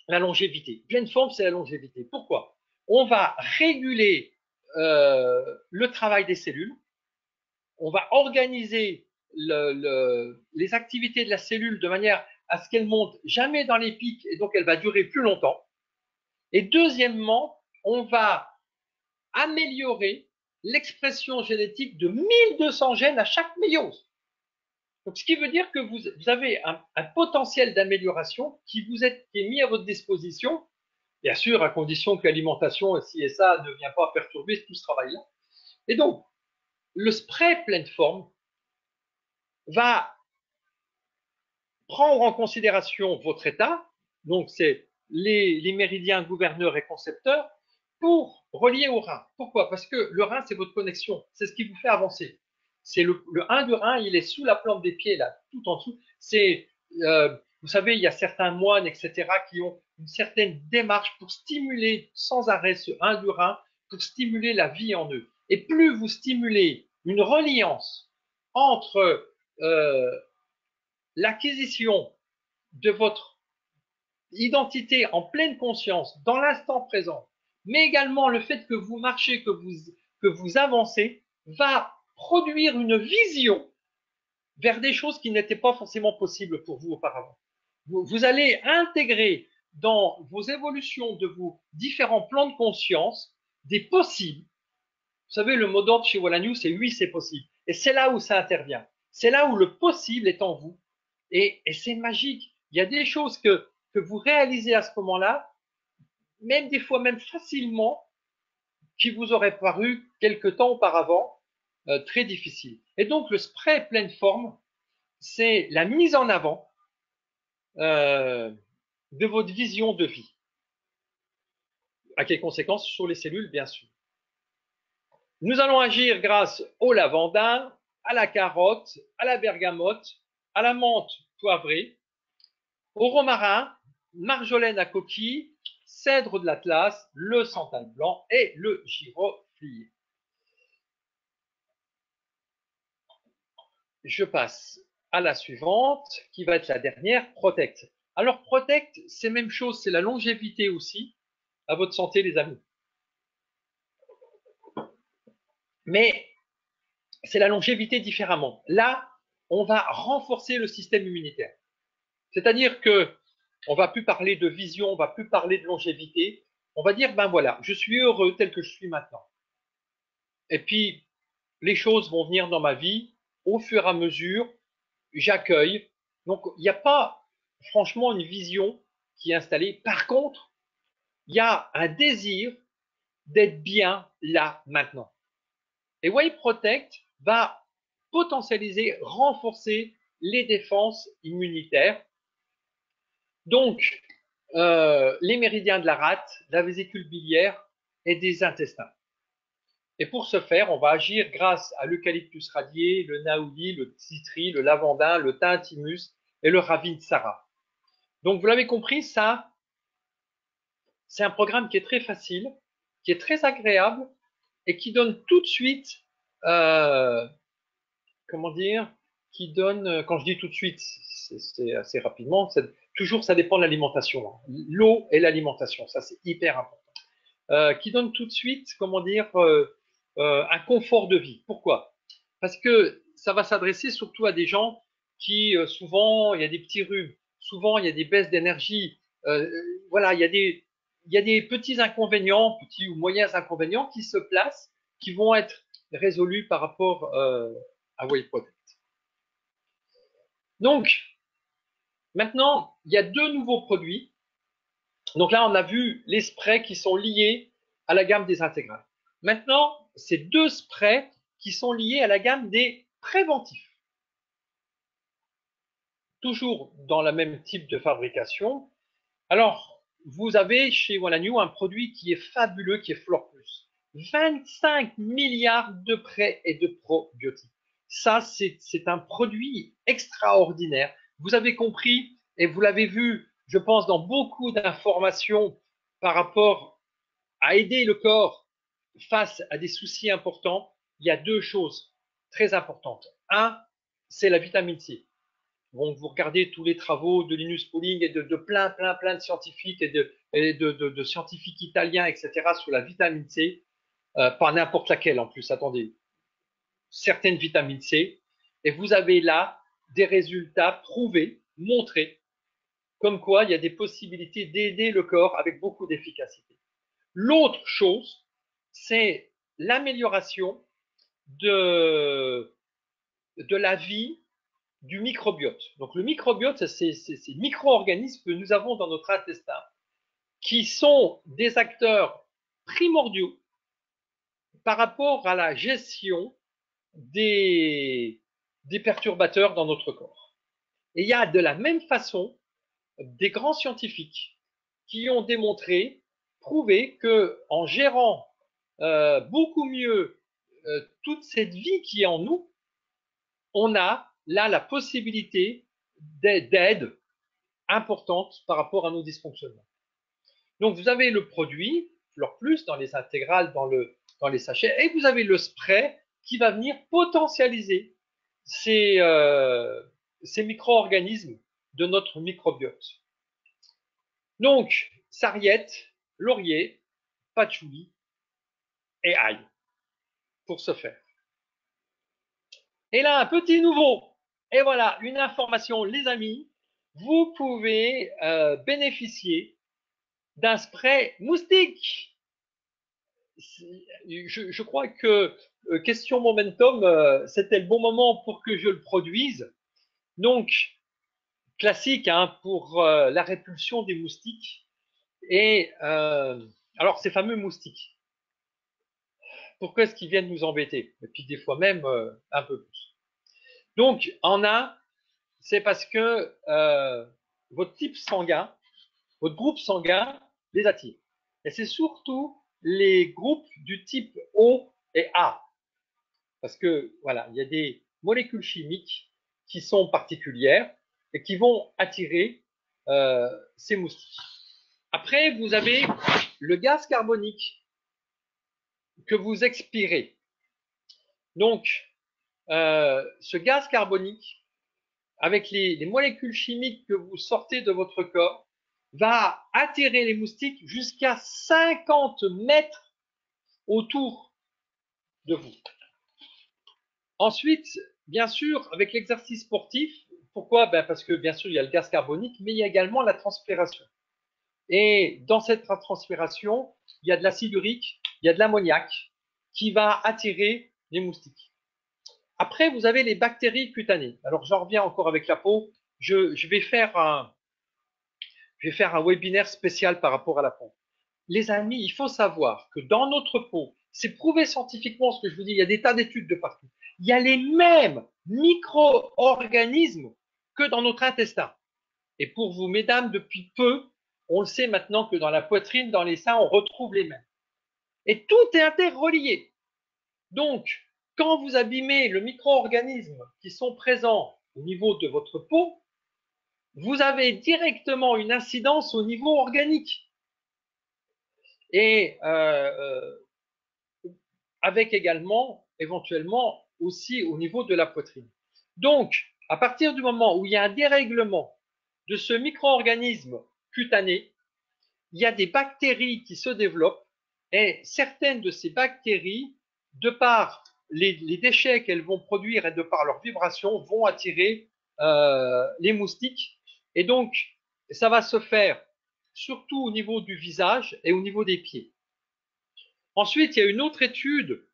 la longévité. Pleine forme, c'est la longévité. Pourquoi? On va réguler le travail des cellules. On va organiser les activités de la cellule de manière à ce qu'elle monte jamais dans les pics et donc elle va durer plus longtemps. Et deuxièmement, on va améliorer l'expression génétique de 1200 gènes à chaque méiose. Donc, ce qui veut dire que vous avez un potentiel d'amélioration qui est mis à votre disposition, bien sûr, à condition que l'alimentation, ci et ça, ne vient pas perturber tout ce travail-là. Et donc, le spray pleine forme va prendre en considération votre état, donc c'est les méridiens gouverneurs et concepteurs, pour relier au rein. Pourquoi? Parce que le rein, c'est votre connexion, c'est ce qui vous fait avancer. C'est le 1 du rein, il est sous la plante des pieds, là, tout en dessous. Vous savez, il y a certains moines, etc., qui ont une certaine démarche pour stimuler sans arrêt ce 1 du rein, pour stimuler la vie en eux. Et plus vous stimulez une reliance entre l'acquisition de votre identité en pleine conscience, dans l'instant présent, mais également le fait que vous marchez, que vous avancez, va produire une vision vers des choses qui n'étaient pas forcément possibles pour vous auparavant. Vous allez intégrer dans vos évolutions de vos différents plans de conscience des possibles. Vous savez, le mot d'ordre chez Voilà News, c'est oui, c'est possible. Et c'est là où ça intervient. C'est là où le possible est en vous. Et c'est magique. Il y a des choses que vous réalisez à ce moment-là, même des fois même facilement, qui vous auraient paru quelque temps auparavant très difficiles. Et donc le spray pleine forme, c'est la mise en avant de votre vision de vie. À quelles conséquences sur les cellules, bien sûr. Nous allons agir grâce au lavandin, à la carotte, à la bergamote, à la menthe poivrée, au romarin, marjolaine à coquille, cèdre de l'Atlas, le santal blanc et le giroflier. Je passe à la suivante, qui va être la dernière, Protect. Alors Protect, c'est même chose, c'est la longévité aussi. À votre santé, les amis. Mais c'est la longévité différemment. Là, on va renforcer le système immunitaire. C'est-à-dire que on va plus parler de vision, on va plus parler de longévité. On va dire, ben voilà, je suis heureux tel que je suis maintenant. Et puis, les choses vont venir dans ma vie au fur et à mesure, j'accueille. Donc, il n'y a pas franchement une vision qui est installée. Par contre, il y a un désir d'être bien là maintenant. Et Way Protect va potentialiser, renforcer les défenses immunitaires. Donc, les méridiens de la rate, de la vésicule biliaire et des intestins. Et pour ce faire, on va agir grâce à l'eucalyptus radié, le naouli, le citri, le lavandin, le thym thymus et le ravintsara. Donc, vous l'avez compris, ça, c'est un programme qui est très facile, qui est très agréable et qui donne tout de suite, comment dire, qui donne, quand je dis tout de suite, c'est assez rapidement, toujours ça dépend de l'alimentation. Hein. L'eau et l'alimentation, ça c'est hyper important. Qui donne tout de suite, comment dire, un confort de vie. Pourquoi? Parce que ça va s'adresser surtout à des gens qui, souvent, il y a des petits rhumes, souvent, il y a des baisses d'énergie, voilà, il y a des petits inconvénients, petits ou moyens inconvénients qui se placent, qui vont être résolus par rapport à Way Protect. Donc, maintenant, il y a deux nouveaux produits. Donc là, on a vu les sprays qui sont liés à la gamme des intégrales. Maintenant, c'est deux sprays qui sont liés à la gamme des préventifs. Toujours dans le même type de fabrication. Alors, vous avez chez One New un produit qui est fabuleux, qui est Flore Plus. 25 milliards de pré et de probiotiques. Ça, c'est un produit extraordinaire. Vous avez compris et vous l'avez vu, je pense, dans beaucoup d'informations par rapport à aider le corps face à des soucis importants. Il y a deux choses très importantes. Un, c'est la vitamine C. Donc, vous regardez tous les travaux de Linus Pauling et de plein de scientifiques et de scientifiques italiens, etc., sur la vitamine C, pas n'importe laquelle en plus, attendez, certaines vitamines C, et vous avez là des résultats prouvés, montrés, comme quoi il y a des possibilités d'aider le corps avec beaucoup d'efficacité. L'autre chose, c'est l'amélioration de la vie du microbiote. Donc le microbiote, c'est ces micro-organismes que nous avons dans notre intestin qui sont des acteurs primordiaux par rapport à la gestion des perturbateurs dans notre corps. Et il y a de la même façon des grands scientifiques qui ont démontré, prouvé que en gérant beaucoup mieux toute cette vie qui est en nous, on a là la possibilité d'aide importante par rapport à nos dysfonctionnements. Donc vous avez le produit, Flore Plus, dans les intégrales, dans les sachets, et vous avez le spray qui va venir potentialiser ces micro-organismes de notre microbiote. Donc, sarriette, laurier, patchouli et ail pour ce faire. Et là, un petit nouveau. Et voilà, une information, les amis. Vous pouvez bénéficier d'un spray moustique. Je crois que question momentum, c'était le bon moment pour que je le produise. Donc, classique hein, pour la répulsion des moustiques. Et alors, ces fameux moustiques, pourquoi est-ce qu'ils viennent nous embêter? Et puis des fois même un peu plus. Donc, en un, c'est parce que votre type sanguin, votre groupe sanguin les attire. Et c'est surtout les groupes du type O et A. Parce que, voilà, il y a des molécules chimiques qui sont particulières et qui vont attirer ces moustiques. Après, vous avez le gaz carbonique que vous expirez. Donc, ce gaz carbonique, avec les molécules chimiques que vous sortez de votre corps, va attirer les moustiques jusqu'à 50 mètres autour de vous. Ensuite, bien sûr, avec l'exercice sportif, pourquoi? Parce que bien sûr, il y a le gaz carbonique, mais il y a également la transpiration. Et dans cette transpiration, il y a de l'acide urique, il y a de l'ammoniac qui va attirer les moustiques. Après, vous avez les bactéries cutanées. Alors, j'en reviens encore avec la peau. Je vais faire un webinaire spécial par rapport à la peau. Les amis, il faut savoir que dans notre peau, c'est prouvé scientifiquement ce que je vous dis, il y a des tas d'études de partout. Il y a les mêmes micro-organismes que dans notre intestin. Et pour vous, mesdames, depuis peu, on le sait maintenant que dans la poitrine, dans les seins, on retrouve les mêmes. Et tout est interrelié. Donc, quand vous abîmez le micro-organisme qui sont présents au niveau de votre peau, vous avez directement une incidence au niveau organique. Et avec également, éventuellement, aussi au niveau de la poitrine. Donc, à partir du moment où il y a un dérèglement de ce micro-organisme cutané, il y a des bactéries qui se développent et certaines de ces bactéries, de par les déchets qu'elles vont produire et de par leurs vibrations, vont attirer les moustiques. Et donc, ça va se faire surtout au niveau du visage et au niveau des pieds. Ensuite, il y a une autre étude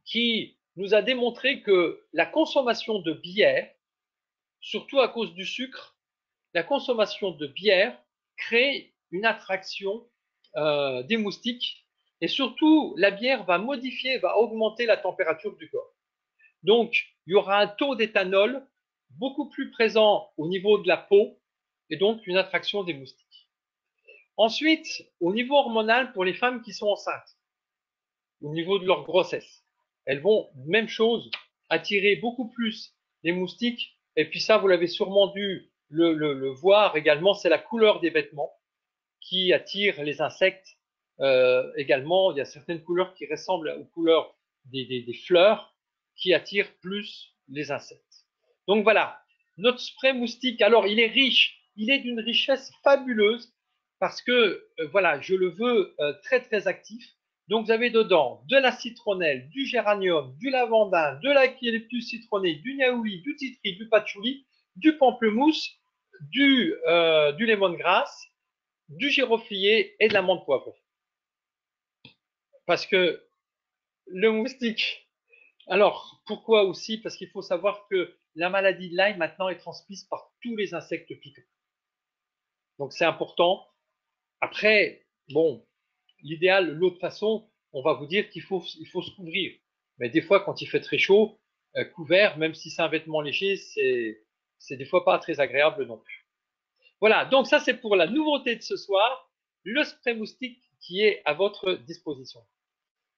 qui nous a démontré que la consommation de bière, surtout à cause du sucre, la consommation de bière crée une attraction des moustiques Et surtout, la bière va modifier, va augmenter la température du corps. Donc, il y aura un taux d'éthanol beaucoup plus présent au niveau de la peau et donc une attraction des moustiques. Ensuite, au niveau hormonal, pour les femmes qui sont enceintes, au niveau de leur grossesse, elles vont, même chose, attirer beaucoup plus les moustiques. Et puis ça, vous l'avez sûrement dû le voir également, c'est la couleur des vêtements qui attire les insectes. Également, il y a certaines couleurs qui ressemblent aux couleurs des fleurs qui attirent plus les insectes. Donc voilà, notre spray moustique, alors il est riche, il est d'une richesse fabuleuse parce que, voilà, je le veux très très actif. Donc vous avez dedans de la citronnelle, du géranium, du lavandin, de l'eucalyptus citronné, du niaouli, du titri, du patchouli, du pamplemousse, du lemongrass, du giroflier et de la menthe poivrée. Parce que le moustique, alors pourquoi aussi? Parce qu'il faut savoir que la maladie de Lyme maintenant est transmise par tous les insectes piquants. Donc c'est important. Après, bon, l'idéal, l'autre façon, on va vous dire qu'il faut se couvrir. Mais des fois, quand il fait très chaud, couvert, même si c'est un vêtement léger, c'est des fois pas très agréable non plus. Voilà, donc ça c'est pour la nouveauté de ce soir, le spray moustique qui est à votre disposition.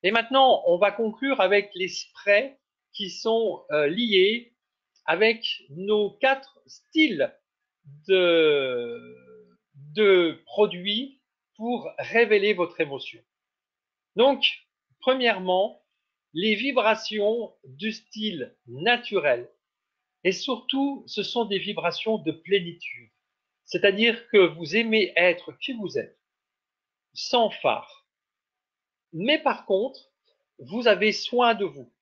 Et maintenant, on va conclure avec les sprays qui sont liés avec nos 4 styles de produits pour révéler votre émotion. Donc, premièrement, les vibrations du style naturel. Et surtout, ce sont des vibrations de plénitude. C'est-à-dire que vous aimez être qui vous êtes, sans phare. Mais par contre, vous avez soin de vous.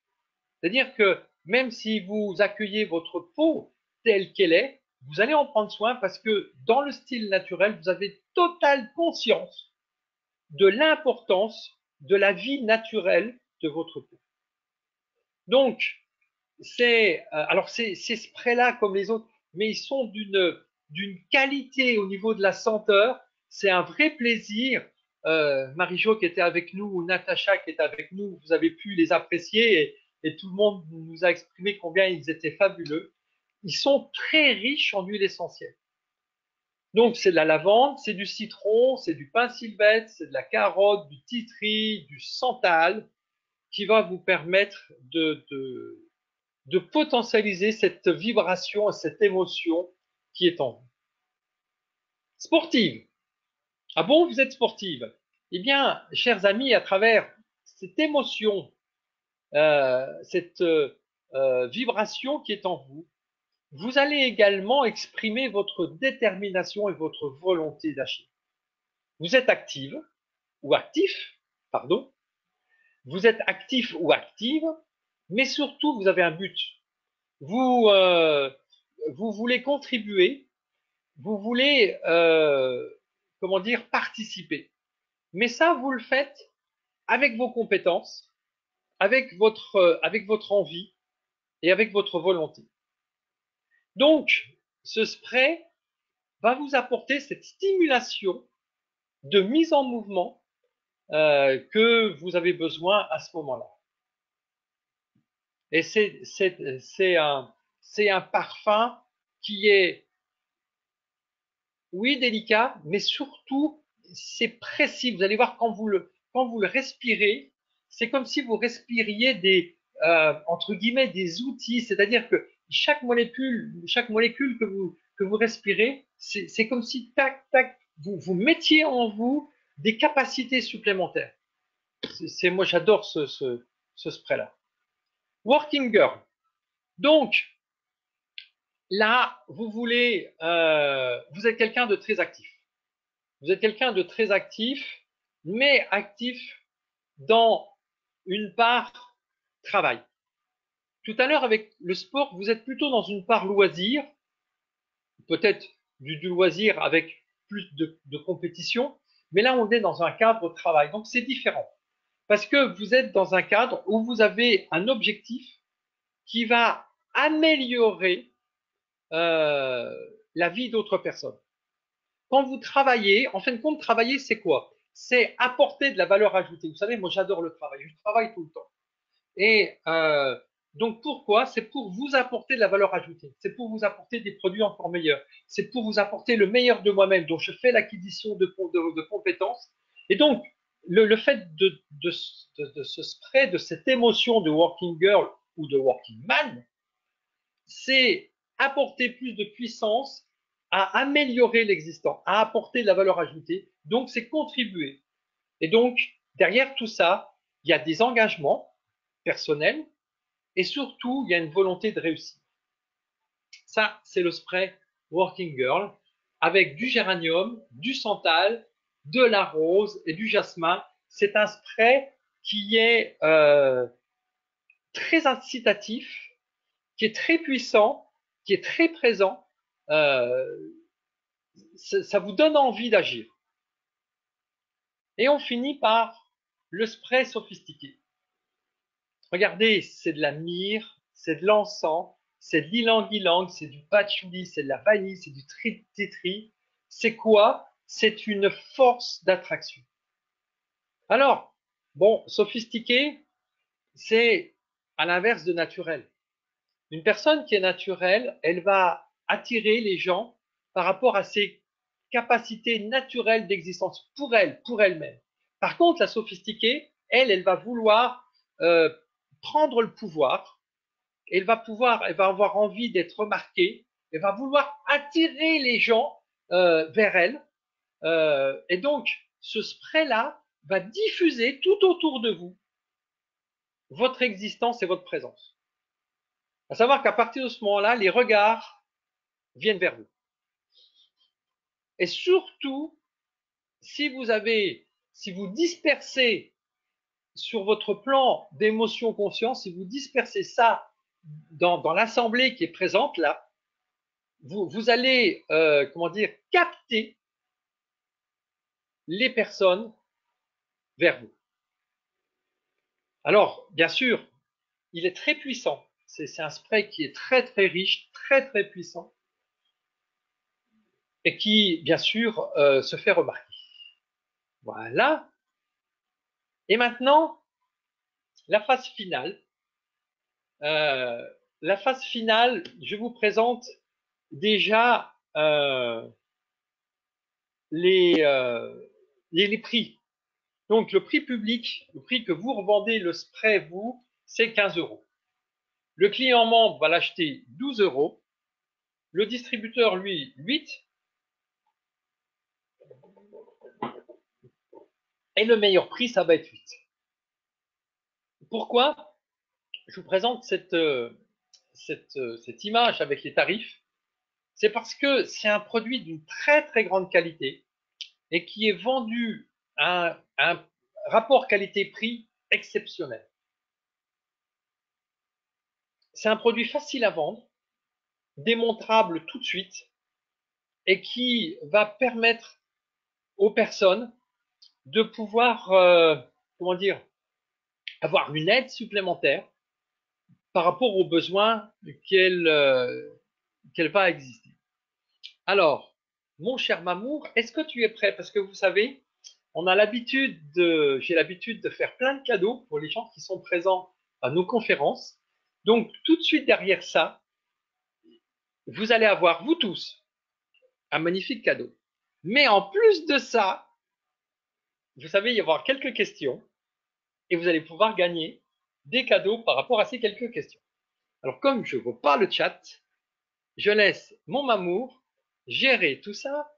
C'est-à-dire que même si vous accueillez votre peau telle qu'elle est, vous allez en prendre soin parce que dans le style naturel, vous avez totale conscience de l'importance de la vie naturelle de votre peau. Donc, alors ces sprays-là, comme les autres, mais ils sont d'une qualité au niveau de la senteur. C'est un vrai plaisir. Marie-Jo qui était avec nous, ou Natacha qui était avec nous, vous avez pu les apprécier et tout le monde nous a exprimé combien ils étaient fabuleux. Ils sont très riches en huile essentielle. Donc c'est de la lavande, c'est du citron, c'est du pin sylvestre, c'est de la carotte, du titri, du santal, qui va vous permettre de potentialiser cette vibration et cette émotion qui est en vous. Sportive. Ah bon, vous êtes sportive? Eh bien, chers amis, à travers cette émotion, cette vibration qui est en vous, vous allez également exprimer votre détermination et votre volonté d'agir. Vous êtes active ou actif, pardon. Vous êtes actif ou active, mais surtout vous avez un but. Vous, vous voulez contribuer, vous voulez, comment dire, participer. Mais ça, vous le faites avec vos compétences, avec votre envie et avec votre volonté. Donc, ce spray va vous apporter cette stimulation de mise en mouvement que vous avez besoin à ce moment-là. Et c'est un parfum qui est, oui, délicat, mais surtout, c'est précis. Vous allez voir, quand vous le respirez, c'est comme si vous respiriez entre guillemets, des outils. C'est-à-dire que chaque molécule que vous respirez, c'est comme si, tac, tac, vous mettiez en vous des capacités supplémentaires. Moi, j'adore ce spray-là. Working Girl. Donc, là, vous êtes quelqu'un de très actif. Vous êtes quelqu'un de très actif, mais actif dans une part travail. Tout à l'heure, avec le sport, vous êtes plutôt dans une part loisir, peut-être du loisir avec plus de compétition, mais là, on est dans un cadre travail. Donc, c'est différent. Parce que vous êtes dans un cadre où vous avez un objectif qui va améliorer la vie d'autres personnes. Quand vous travaillez, en fin de compte, travailler, c'est quoi? c'est apporter de la valeur ajoutée. Vous savez, moi j'adore le travail, je travaille tout le temps. Et donc pourquoi? C'est pour vous apporter de la valeur ajoutée, c'est pour vous apporter des produits encore meilleurs, c'est pour vous apporter le meilleur de moi-même, donc je fais l'acquisition de compétences. Et donc le fait de ce spray, de cette émotion de working girl ou de working man, c'est apporter plus de puissance à améliorer l'existant, à apporter de la valeur ajoutée, donc c'est contribuer. Et donc derrière tout ça, il y a des engagements personnels, et surtout, il y a une volonté de réussir. Ça, c'est le spray Working Girl avec du géranium, du santal, de la rose et du jasmin. C'est un spray qui est très incitatif, qui est très puissant, qui est très présent. Euh, ça vous donne envie d'agir. Et on finit par le spray sophistiqué. Regardez, c'est de la myrrhe, c'est de l'encens, c'est de l'ylang-ylang, c'est du patchouli, c'est de la vanille, c'est du tri-tri. C'est quoi? C'est une force d'attraction. Alors, bon, sophistiqué, c'est à l'inverse de naturel. Une personne qui est naturelle, elle va attirer les gens par rapport à ses capacités naturelles d'existence pour elle-même. Par contre, la sophistiquée, elle va vouloir euh, prendre le pouvoir, elle va avoir envie d'être remarquée, elle va vouloir attirer les gens vers elle. Et donc, ce spray-là va diffuser tout autour de vous votre existence et votre présence. À savoir qu'à partir de ce moment-là, les regards viennent vers vous. Et surtout, si vous dispersez sur votre plan d'émotion conscience, si vous dispersez ça dans l'assemblée qui est présente là, vous allez, comment dire, capter les personnes vers vous. Alors, bien sûr, il est très puissant. C'est un spray qui est très très riche, très très puissant, et qui, bien sûr, se fait remarquer. Voilà. Et maintenant, la phase finale. Euh, la phase finale, je vous présente déjà les, euh, les prix. Donc, le prix public, le prix que vous revendez le spray, vous, c'est 15 euros. Le client membre va l'acheter 12 euros. Le distributeur, lui, 8. Et le meilleur prix, ça va être 8. Pourquoi je vous présente cette image avec les tarifs? C'est parce que c'est un produit d'une très très grande qualité et qui est vendu à un rapport qualité-prix exceptionnel. C'est un produit facile à vendre, démontrable tout de suite et qui va permettre aux personnes de pouvoir, comment dire, avoir une aide supplémentaire par rapport aux besoins qu'elle va exister. Alors, mon cher Mamour, est-ce que tu es prêt? Parce que vous savez, j'ai l'habitude de faire plein de cadeaux pour les gens qui sont présents à nos conférences. Donc, tout de suite derrière ça, vous allez avoir, vous tous, un magnifique cadeau. Mais en plus de ça, vous savez, il va y avoir quelques questions et vous allez pouvoir gagner des cadeaux par rapport à ces quelques questions. Alors, comme je ne vois pas le chat, je laisse mon Mamour gérer tout ça.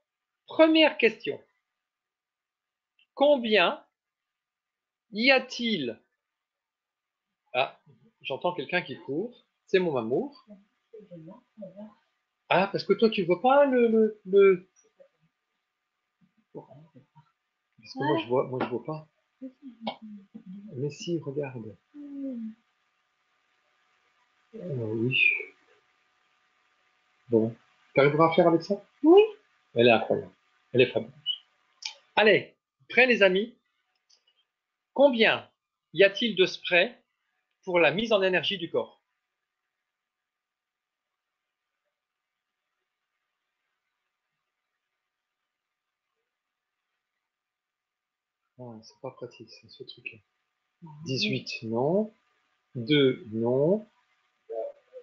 Première question. Combien y a-t-il? Ah, j'entends quelqu'un qui court. C'est mon Mamour. Ah, parce que toi, tu vois pas le... Parce que moi, je vois pas. Mais si, regarde. Oui. Bon. Tu arriveras à faire avec ça? Oui. Elle est incroyable. Elle est fabuleuse. Allez, prêts les amis? Combien y a-t-il de spray pour la mise en énergie du corps? Ah, c'est pas pratique, ça, ce truc-là. 18, non. 2, non.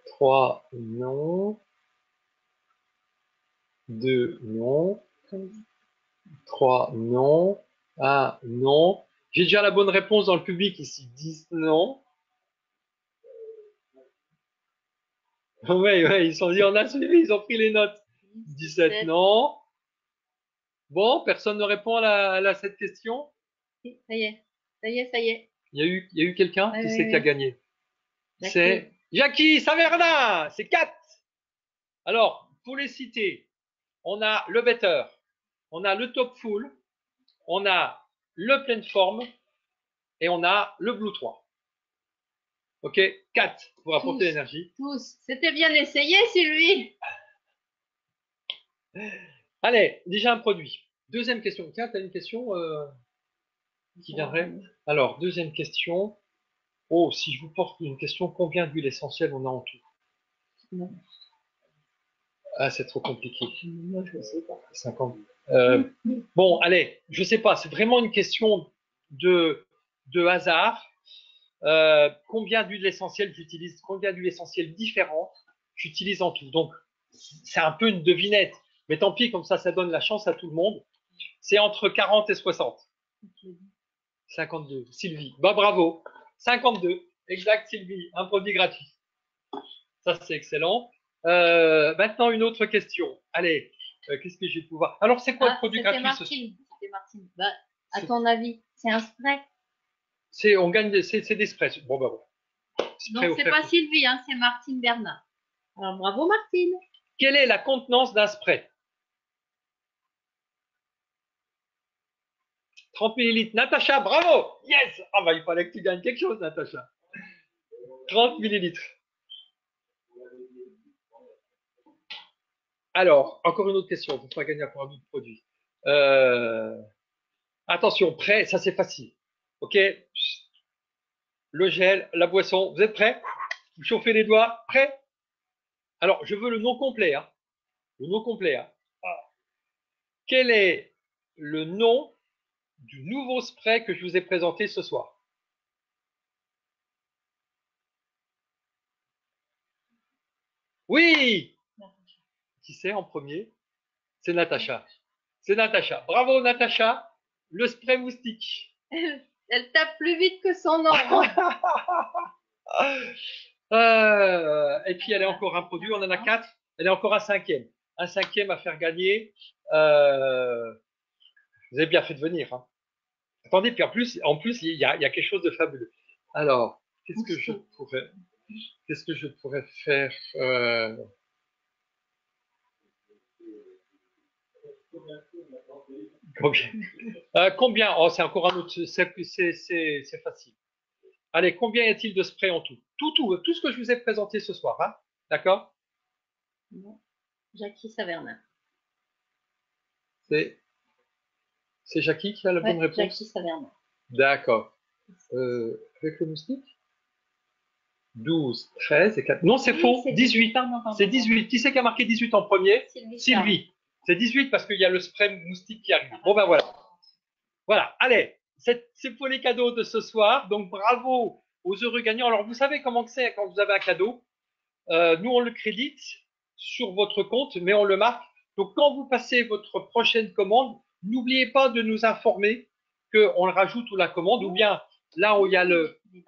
3, non. 2, non. 3, non. 1, non. J'ai déjà la bonne réponse dans le public ici. 10, non. Ouais, ils sont dit, on a suivi, ils ont pris les notes. 17, non. Bon, personne ne répond à cette question. Ça y est, ça y est, ça y est. Il y a eu quelqu'un qui sait qui a gagné. Jackie. C'est Jackie Savernin, c'est 4. Alors, pour les citer, on a le better, on a le top full, on a le pleine forme et on a le blue 3. Ok, 4 pour apporter l'énergie. Tous. C'était bien essayé, Sylvie. Allez, déjà un produit. Deuxième question. Tiens, tu as une question qui viendrait. Alors, deuxième question. Oh, si je vous porte une question, combien d'huiles essentielles on a en tout? Non. Ah, c'est trop compliqué. Moi, je ne sais pas. 50. Bon, allez, je sais pas. C'est vraiment une question de hasard. Combien d'huiles essentielles j'utilise? Combien d'huiles essentielles différentes j'utilise en tout? Donc, c'est un peu une devinette. Mais tant pis, comme ça donne la chance à tout le monde. C'est entre 40 et 60. 52. Sylvie. Bah, bravo. 52. Exact, Sylvie. Un produit gratuit. Ça, c'est excellent. Maintenant, une autre question. Allez, qu'est-ce que je vais pouvoir... Alors, c'est quoi le produit gratuit? C'était Martine. Bah, à ton avis, c'est un spray? On gagne, c'est des sprays. Bon, bah, bon. Donc, c'est pas Sylvie, hein, c'est Martine Bernard. Alors, bravo, Martine. Quelle est la contenance d'un spray? 30 millilitres. Natacha, bravo! Yes! Ah, bah, il fallait que tu gagnes quelque chose, Natacha. 30 millilitres. Alors, encore une autre question pour pas gagner encore un autre produit. Attention, prêt, ça c'est facile. Ok? Le gel, la boisson, vous êtes prêts? Vous chauffez les doigts, prêts? Alors, je veux le nom complet. Hein. Le nom complet. Hein. Quel est le nom du nouveau spray que je vous ai présenté ce soir? Oui! Qui c'est en premier? C'est Natacha. C'est Natacha. Bravo, Natacha. Le spray moustique. Elle tape plus vite que son nom. Et puis, elle est encore un produit. On en a 4. Elle est encore un cinquième. Un cinquième à faire gagner. Vous avez bien fait de venir. Hein. Attendez, puis en plus, il y a quelque chose de fabuleux. Alors, qu'est-ce que je pourrais faire Combien Oh, c'est encore un autre. C'est facile. Allez, combien y a-t-il de sprays en tout? Tout ce que je vous ai présenté ce soir. Hein. D'accord? Jackie Savernin. C'est Jackie qui a la bonne réponse? Jackie Savernin. D'accord. Avec le moustique 12, 13 et 4. Non, c'est faux. 18. C'est 18. Qui c'est qui a marqué 18 en premier? Sylvie. C'est 18 parce qu'il y a le spray moustique qui arrive. Bon, ben voilà. Voilà. Allez, c'est pour les cadeaux de ce soir. Donc, bravo aux heureux gagnants. Alors, vous savez comment c'est quand vous avez un cadeau. Nous, on le crédite sur votre compte, mais on le marque. Donc, quand vous passez votre prochaine commande, n'oubliez pas de nous informer qu'on le rajoute ou la commande, ou bien là où il y a le... Il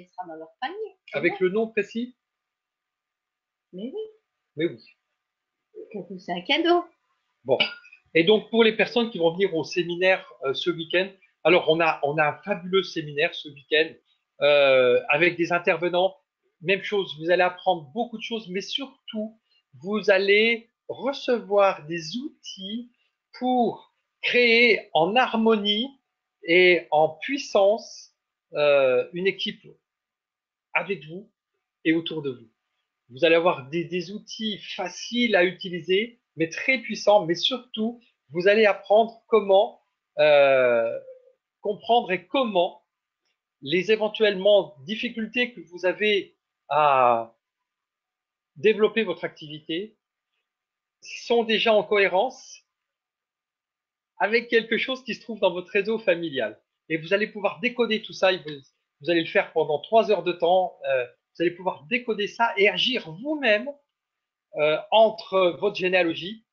sera dans leur panier. Avec le nom précis? Mais oui. Mais oui. C'est un cadeau. Bon. Et donc, pour les personnes qui vont venir au séminaire ce week-end, alors on a un fabuleux séminaire ce week-end avec des intervenants. Même chose, vous allez apprendre beaucoup de choses, mais surtout, vous allez recevoir des outils pour créer en harmonie et en puissance une équipe avec vous et autour de vous. Vous allez avoir des outils faciles à utiliser, mais très puissants, mais surtout, vous allez apprendre comment comprendre et comment les éventuellement difficultés que vous avez à développer votre activité sont déjà en cohérence avec quelque chose qui se trouve dans votre réseau familial. Et vous allez pouvoir décoder tout ça. Vous allez le faire pendant 3 heures de temps. Vous allez pouvoir décoder ça et agir vous-même entre votre généalogie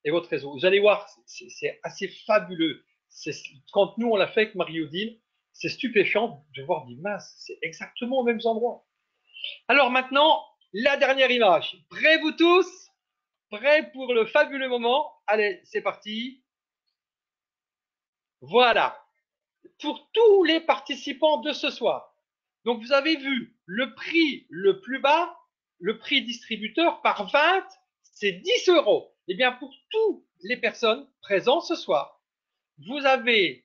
et votre réseau. Vous allez voir, c'est assez fabuleux. Quand nous, on l'a fait avec Marie-Odile, c'est stupéfiant de voir des masses. C'est exactement aux mêmes endroits. Alors maintenant, la dernière image. Prêts vous tous? Prêts pour le fabuleux moment? Allez, c'est parti. Voilà. Pour tous les participants de ce soir. Donc, vous avez vu le prix le plus bas, le prix distributeur par 20, c'est 10 euros. Eh bien, pour toutes les personnes présentes ce soir, vous avez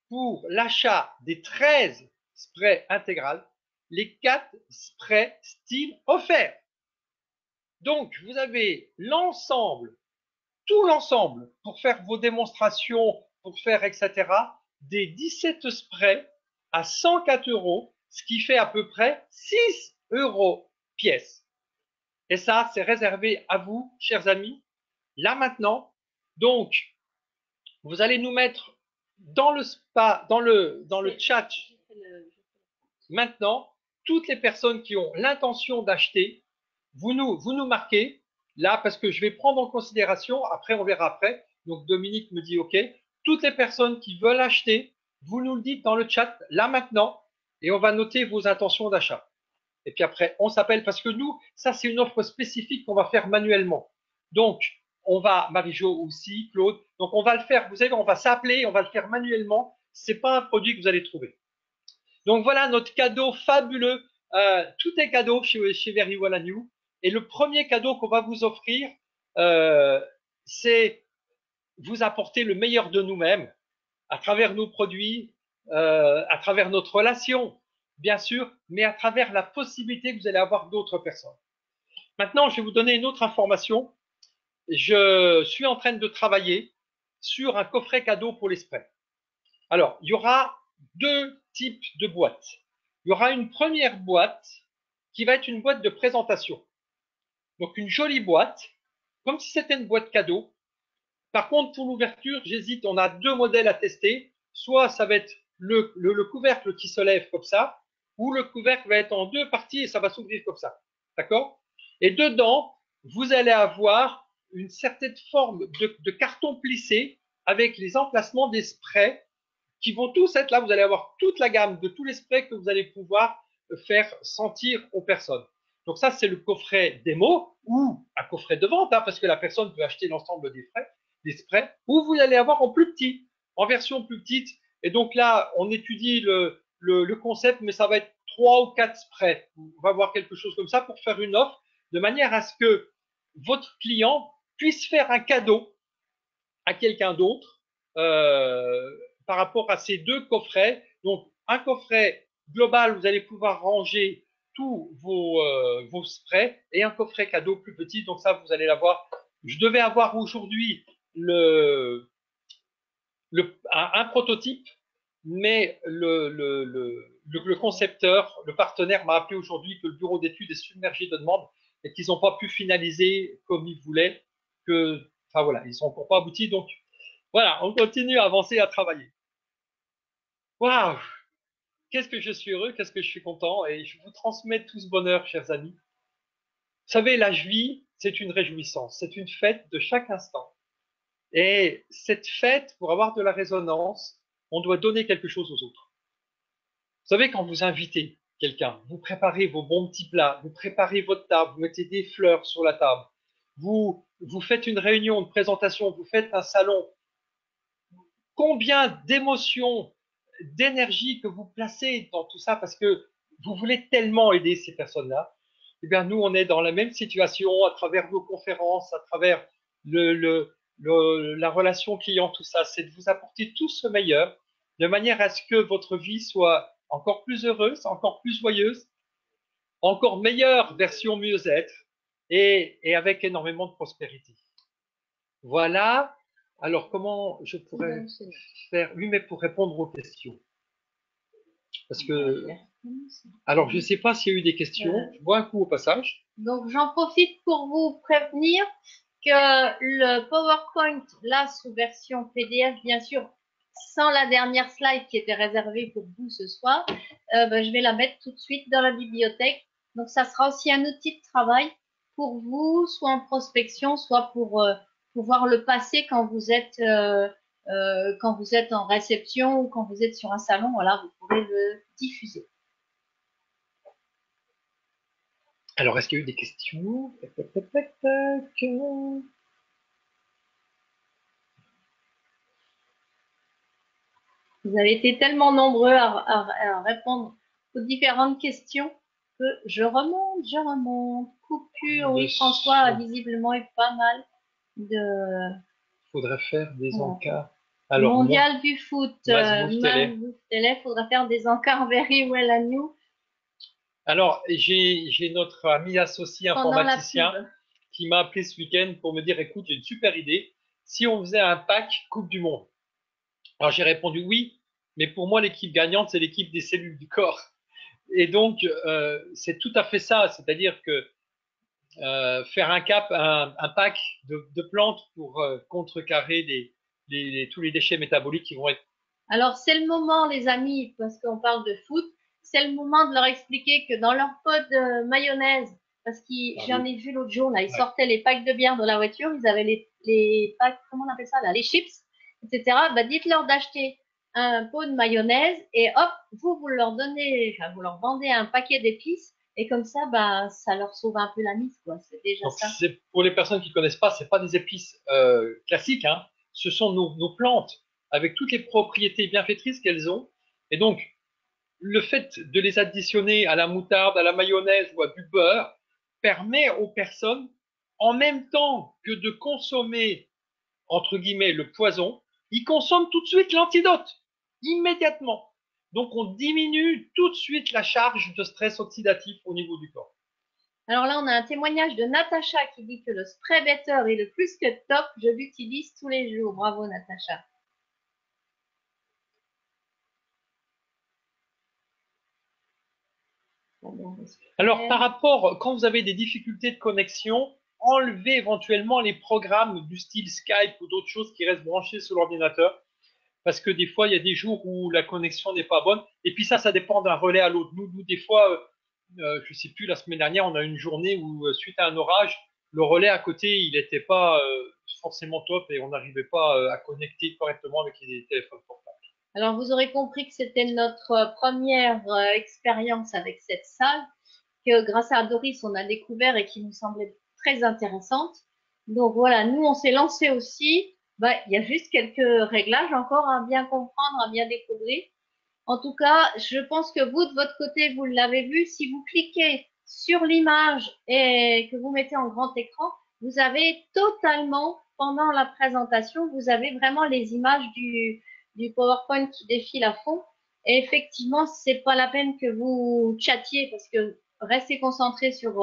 pour l'achat des 13 sprays intégrales, les 4 sprays style offerts. Donc, vous avez l'ensemble, tout l'ensemble, pour faire vos démonstrations, pour faire etc., des 17 sprays à 104 euros, ce qui fait à peu près 6 euros pièce. Et ça, c'est réservé à vous, chers amis, là maintenant. Donc, vous allez nous mettre dans le spa, dans le chat maintenant toutes les personnes qui ont l'intention d'acheter. Vous nous marquez là parce que je vais prendre en considération. Après, on verra après. Donc Dominique me dit OK. Toutes les personnes qui veulent acheter, vous nous le dites dans le chat là maintenant et on va noter vos intentions d'achat. Et puis après, on s'appelle parce que nous, ça c'est une offre spécifique qu'on va faire manuellement. Donc, on va, Marie-Jo aussi, Claude, donc on va le faire, vous savez, on va s'appeler, on va le faire manuellement. C'est pas un produit que vous allez trouver. Donc voilà notre cadeau fabuleux. Tout est cadeau chez Very Well and You. Et le premier cadeau qu'on va vous offrir, c'est vous apporter le meilleur de nous-mêmes à travers nos produits, à travers notre relation, bien sûr, mais à travers la possibilité que vous allez avoir d'autres personnes. Maintenant, je vais vous donner une autre information. Je suis en train de travailler sur un coffret cadeau pour les sprays. Alors, il y aura 2 types de boîtes. Il y aura une première boîte qui va être une boîte de présentation. Donc, une jolie boîte, comme si c'était une boîte cadeau. Par contre, pour l'ouverture, j'hésite, on a 2 modèles à tester. Soit ça va être le couvercle qui se lève comme ça, ou le couvercle va être en 2 parties et ça va s'ouvrir comme ça. D'accord? Et dedans, vous allez avoir une certaine forme de carton plissé avec les emplacements des sprays qui vont tous être là. Vous allez avoir toute la gamme de tous les sprays que vous allez pouvoir faire sentir aux personnes. Donc ça, c'est le coffret démo ou un coffret de vente, hein, parce que la personne peut acheter l'ensemble des sprays, ou vous allez avoir en plus petit, en version plus petite. Et donc là, on étudie le concept, mais ça va être 3 ou 4 sprays. On va voir quelque chose comme ça pour faire une offre, de manière à ce que votre client puisse faire un cadeau à quelqu'un d'autre par rapport à ces 2 coffrets. Donc, un coffret global, vous allez pouvoir ranger tous vos sprays et un coffret cadeau plus petit. Donc ça, vous allez l'avoir. Je devais avoir aujourd'hui un prototype, mais le concepteur, le partenaire m'a appelé aujourd'hui que le bureau d'études est submergé de demandes et qu'ils n'ont pas pu finaliser comme ils voulaient, enfin voilà, ils sont encore pas aboutis. Donc voilà, on continue à avancer, à travailler. Waouh! Qu'est-ce que je suis heureux, qu'est-ce que je suis content et je vous transmets tout ce bonheur, chers amis. Vous savez, la vie, c'est une réjouissance, c'est une fête de chaque instant. Et cette fête, pour avoir de la résonance, on doit donner quelque chose aux autres. Vous savez, quand vous invitez quelqu'un, vous préparez vos bons petits plats, vous préparez votre table, vous mettez des fleurs sur la table, vous faites une réunion, une présentation, vous faites un salon. Combien d'émotions, d'énergie que vous placez dans tout ça parce que vous voulez tellement aider ces personnes-là. Eh bien, nous, on est dans la même situation à travers nos conférences, à travers la relation client, tout ça. C'est de vous apporter tout ce meilleur de manière à ce que votre vie soit encore plus heureuse, encore plus joyeuse, encore meilleure version mieux-être et avec énormément de prospérité. Voilà. Alors, comment je pourrais faire? Oui, mais pour répondre aux questions. Parce que, alors, je ne sais pas s'il y a eu des questions. Je bois un coup au passage. Donc, j'en profite pour vous prévenir que le PowerPoint, là, sous version PDF, bien sûr, sans la dernière slide qui était réservée pour vous ce soir, je vais la mettre tout de suite dans la bibliothèque. Donc, ça sera aussi un outil de travail pour vous, soit en prospection, soit pour pouvoir le passer quand vous êtes en réception ou quand vous êtes sur un salon. Voilà, vous pourrez le diffuser. Alors, est-ce qu'il y a eu des questions? Tac, tac, tac, tac. Vous avez été tellement nombreux à répondre aux différentes questions que je remonte. Coupure, oui, François, visiblement, est pas mal de... Faudrait faire des Voilà. encarts. Alors, Mondial du foot, Mazmouf-Télé, faudra faire des encarts very well and you. Alors, j'ai notre ami associé informaticien qui m'a appelé ce week-end pour me dire, écoute, j'ai une super idée. Si on faisait un pack Coupe du Monde. Alors, j'ai répondu oui, mais pour moi, l'équipe gagnante, c'est l'équipe des cellules du corps. Et donc, c'est tout à fait ça. C'est-à-dire que faire un pack de plantes pour contrecarrer tous les déchets métaboliques qui vont être. Alors, c'est le moment, les amis, parce qu'on parle de foot, c'est le moment de leur expliquer que dans leur pot de mayonnaise, parce que j'en ai vu l'autre jour, là, ils sortaient les packs de bière de la voiture, ils avaient les packs, comment on appelle ça, là, les chips, etc. Bah, dites-leur d'acheter un pot de mayonnaise et hop, vous leur donnez, enfin, vous leur vendez un paquet d'épices et comme ça, bah, ça leur sauve un peu la mise, quoi. C'est déjà Donc, ça. pour les personnes qui connaissent pas, c'est pas des épices classiques, hein. Ce sont nos plantes avec toutes les propriétés bienfaitrices qu'elles ont. Et donc, le fait de les additionner à la moutarde, à la mayonnaise ou à du beurre permet aux personnes, en même temps que de consommer, entre guillemets, le poison, ils consomment tout de suite l'antidote, immédiatement. Donc, on diminue tout de suite la charge de stress oxydatif au niveau du corps. Alors là, on a un témoignage de Natacha qui dit que le spray better est le plus que top. Je l'utilise tous les jours. Bravo, Natacha. Alors, par rapport, quand vous avez des difficultés de connexion, enlevez éventuellement les programmes du style Skype ou d'autres choses qui restent branchés sur l'ordinateur. Parce que des fois, il y a des jours où la connexion n'est pas bonne. Et puis ça dépend d'un relais à l'autre. Nous, des fois, je sais plus, la semaine dernière, on a une journée où, suite à un orage, le relais à côté, il n'était pas forcément top et on n'arrivait pas à connecter correctement avec les téléphones portables. Alors, vous aurez compris que c'était notre première expérience avec cette salle, que grâce à Doris, on a découvert et qui nous semblait très intéressante. Donc voilà, nous, on s'est lancé aussi. Bah, il y a juste quelques réglages encore à bien comprendre, à bien découvrir. En tout cas, je pense que vous, de votre côté, vous l'avez vu. Si vous cliquez sur l'image et que vous mettez en grand écran, vous avez totalement, pendant la présentation, vous avez vraiment les images du PowerPoint qui défilent à fond. Et effectivement, c'est pas la peine que vous chattiez parce que restez concentré sur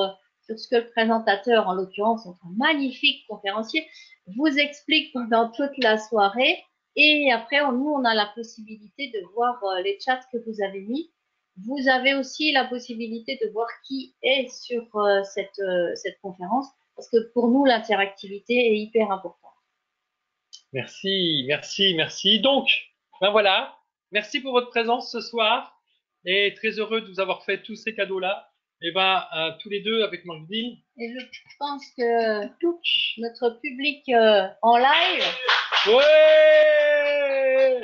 ce que le présentateur, en l'occurrence, notre magnifique conférencier, vous explique pendant toute la soirée. Et après, nous, on a la possibilité de voir les chats que vous avez mis. Vous avez aussi la possibilité de voir qui est sur cette conférence, parce que pour nous, l'interactivité est hyper importante. Merci, merci, merci. Donc, ben voilà, merci pour votre présence ce soir et très heureux de vous avoir fait tous ces cadeaux-là. Et ben, tous les deux avec Magdine. Et je pense que notre public en live. Ouais!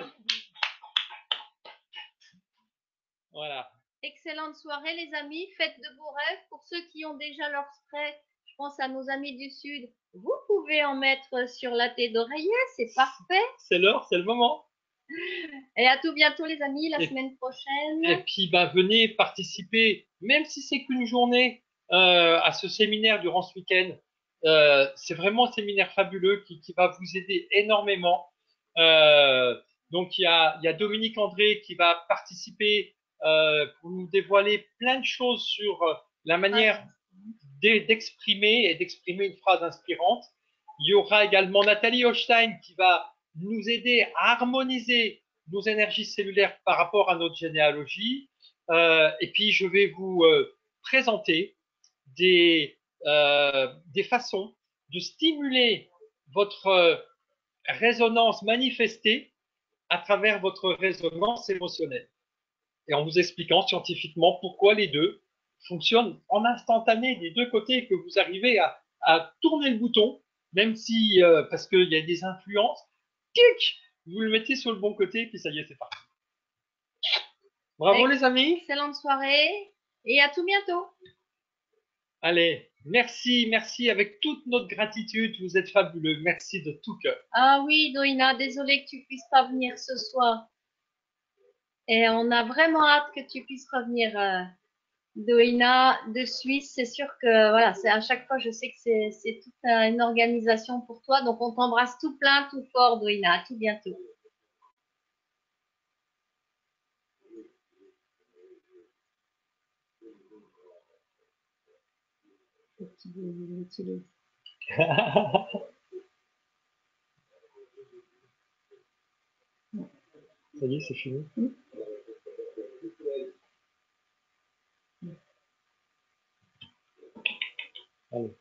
Voilà. Excellente soirée, les amis. Faites de beaux rêves. Pour ceux qui ont déjà leur spray, je pense à nos amis du Sud. Vous pouvez en mettre sur la tête d'oreiller. C'est parfait. C'est l'heure, c'est le moment. Et à tout bientôt, les amis, la semaine prochaine. Et puis, ben, venez participer, même si c'est qu'une journée, à ce séminaire durant ce week-end. C'est vraiment un séminaire fabuleux qui va vous aider énormément. Donc, il y a Dominique André qui va participer pour nous dévoiler plein de choses sur la manière d'exprimer et d'exprimer une phrase inspirante. Il y aura également Nathalie Holstein qui va nous aider à harmoniser nos énergies cellulaires par rapport à notre généalogie. Et puis, je vais vous présenter des façons de stimuler votre résonance manifestée à travers votre résonance émotionnelle. Et en vous expliquant scientifiquement pourquoi les deux fonctionnent en instantané des deux côtés, que vous arrivez à tourner le bouton, même si, parce qu'il y a des influences, tic, vous le mettez sur le bon côté, puis ça y est, c'est parti. Bravo les amis. Excellente soirée et à tout bientôt. Allez, merci, merci avec toute notre gratitude, vous êtes fabuleux, merci de tout cœur. Ah oui, Doina, désolée que tu puisses pas venir ce soir. Et on a vraiment hâte que tu puisses revenir, Doina, de Suisse. C'est sûr que voilà, c'est à chaque fois, je sais que c'est toute une organisation pour toi. Donc on t'embrasse tout plein, tout fort, Doina. À tout bientôt. Ça y est, c'est fini. Allez.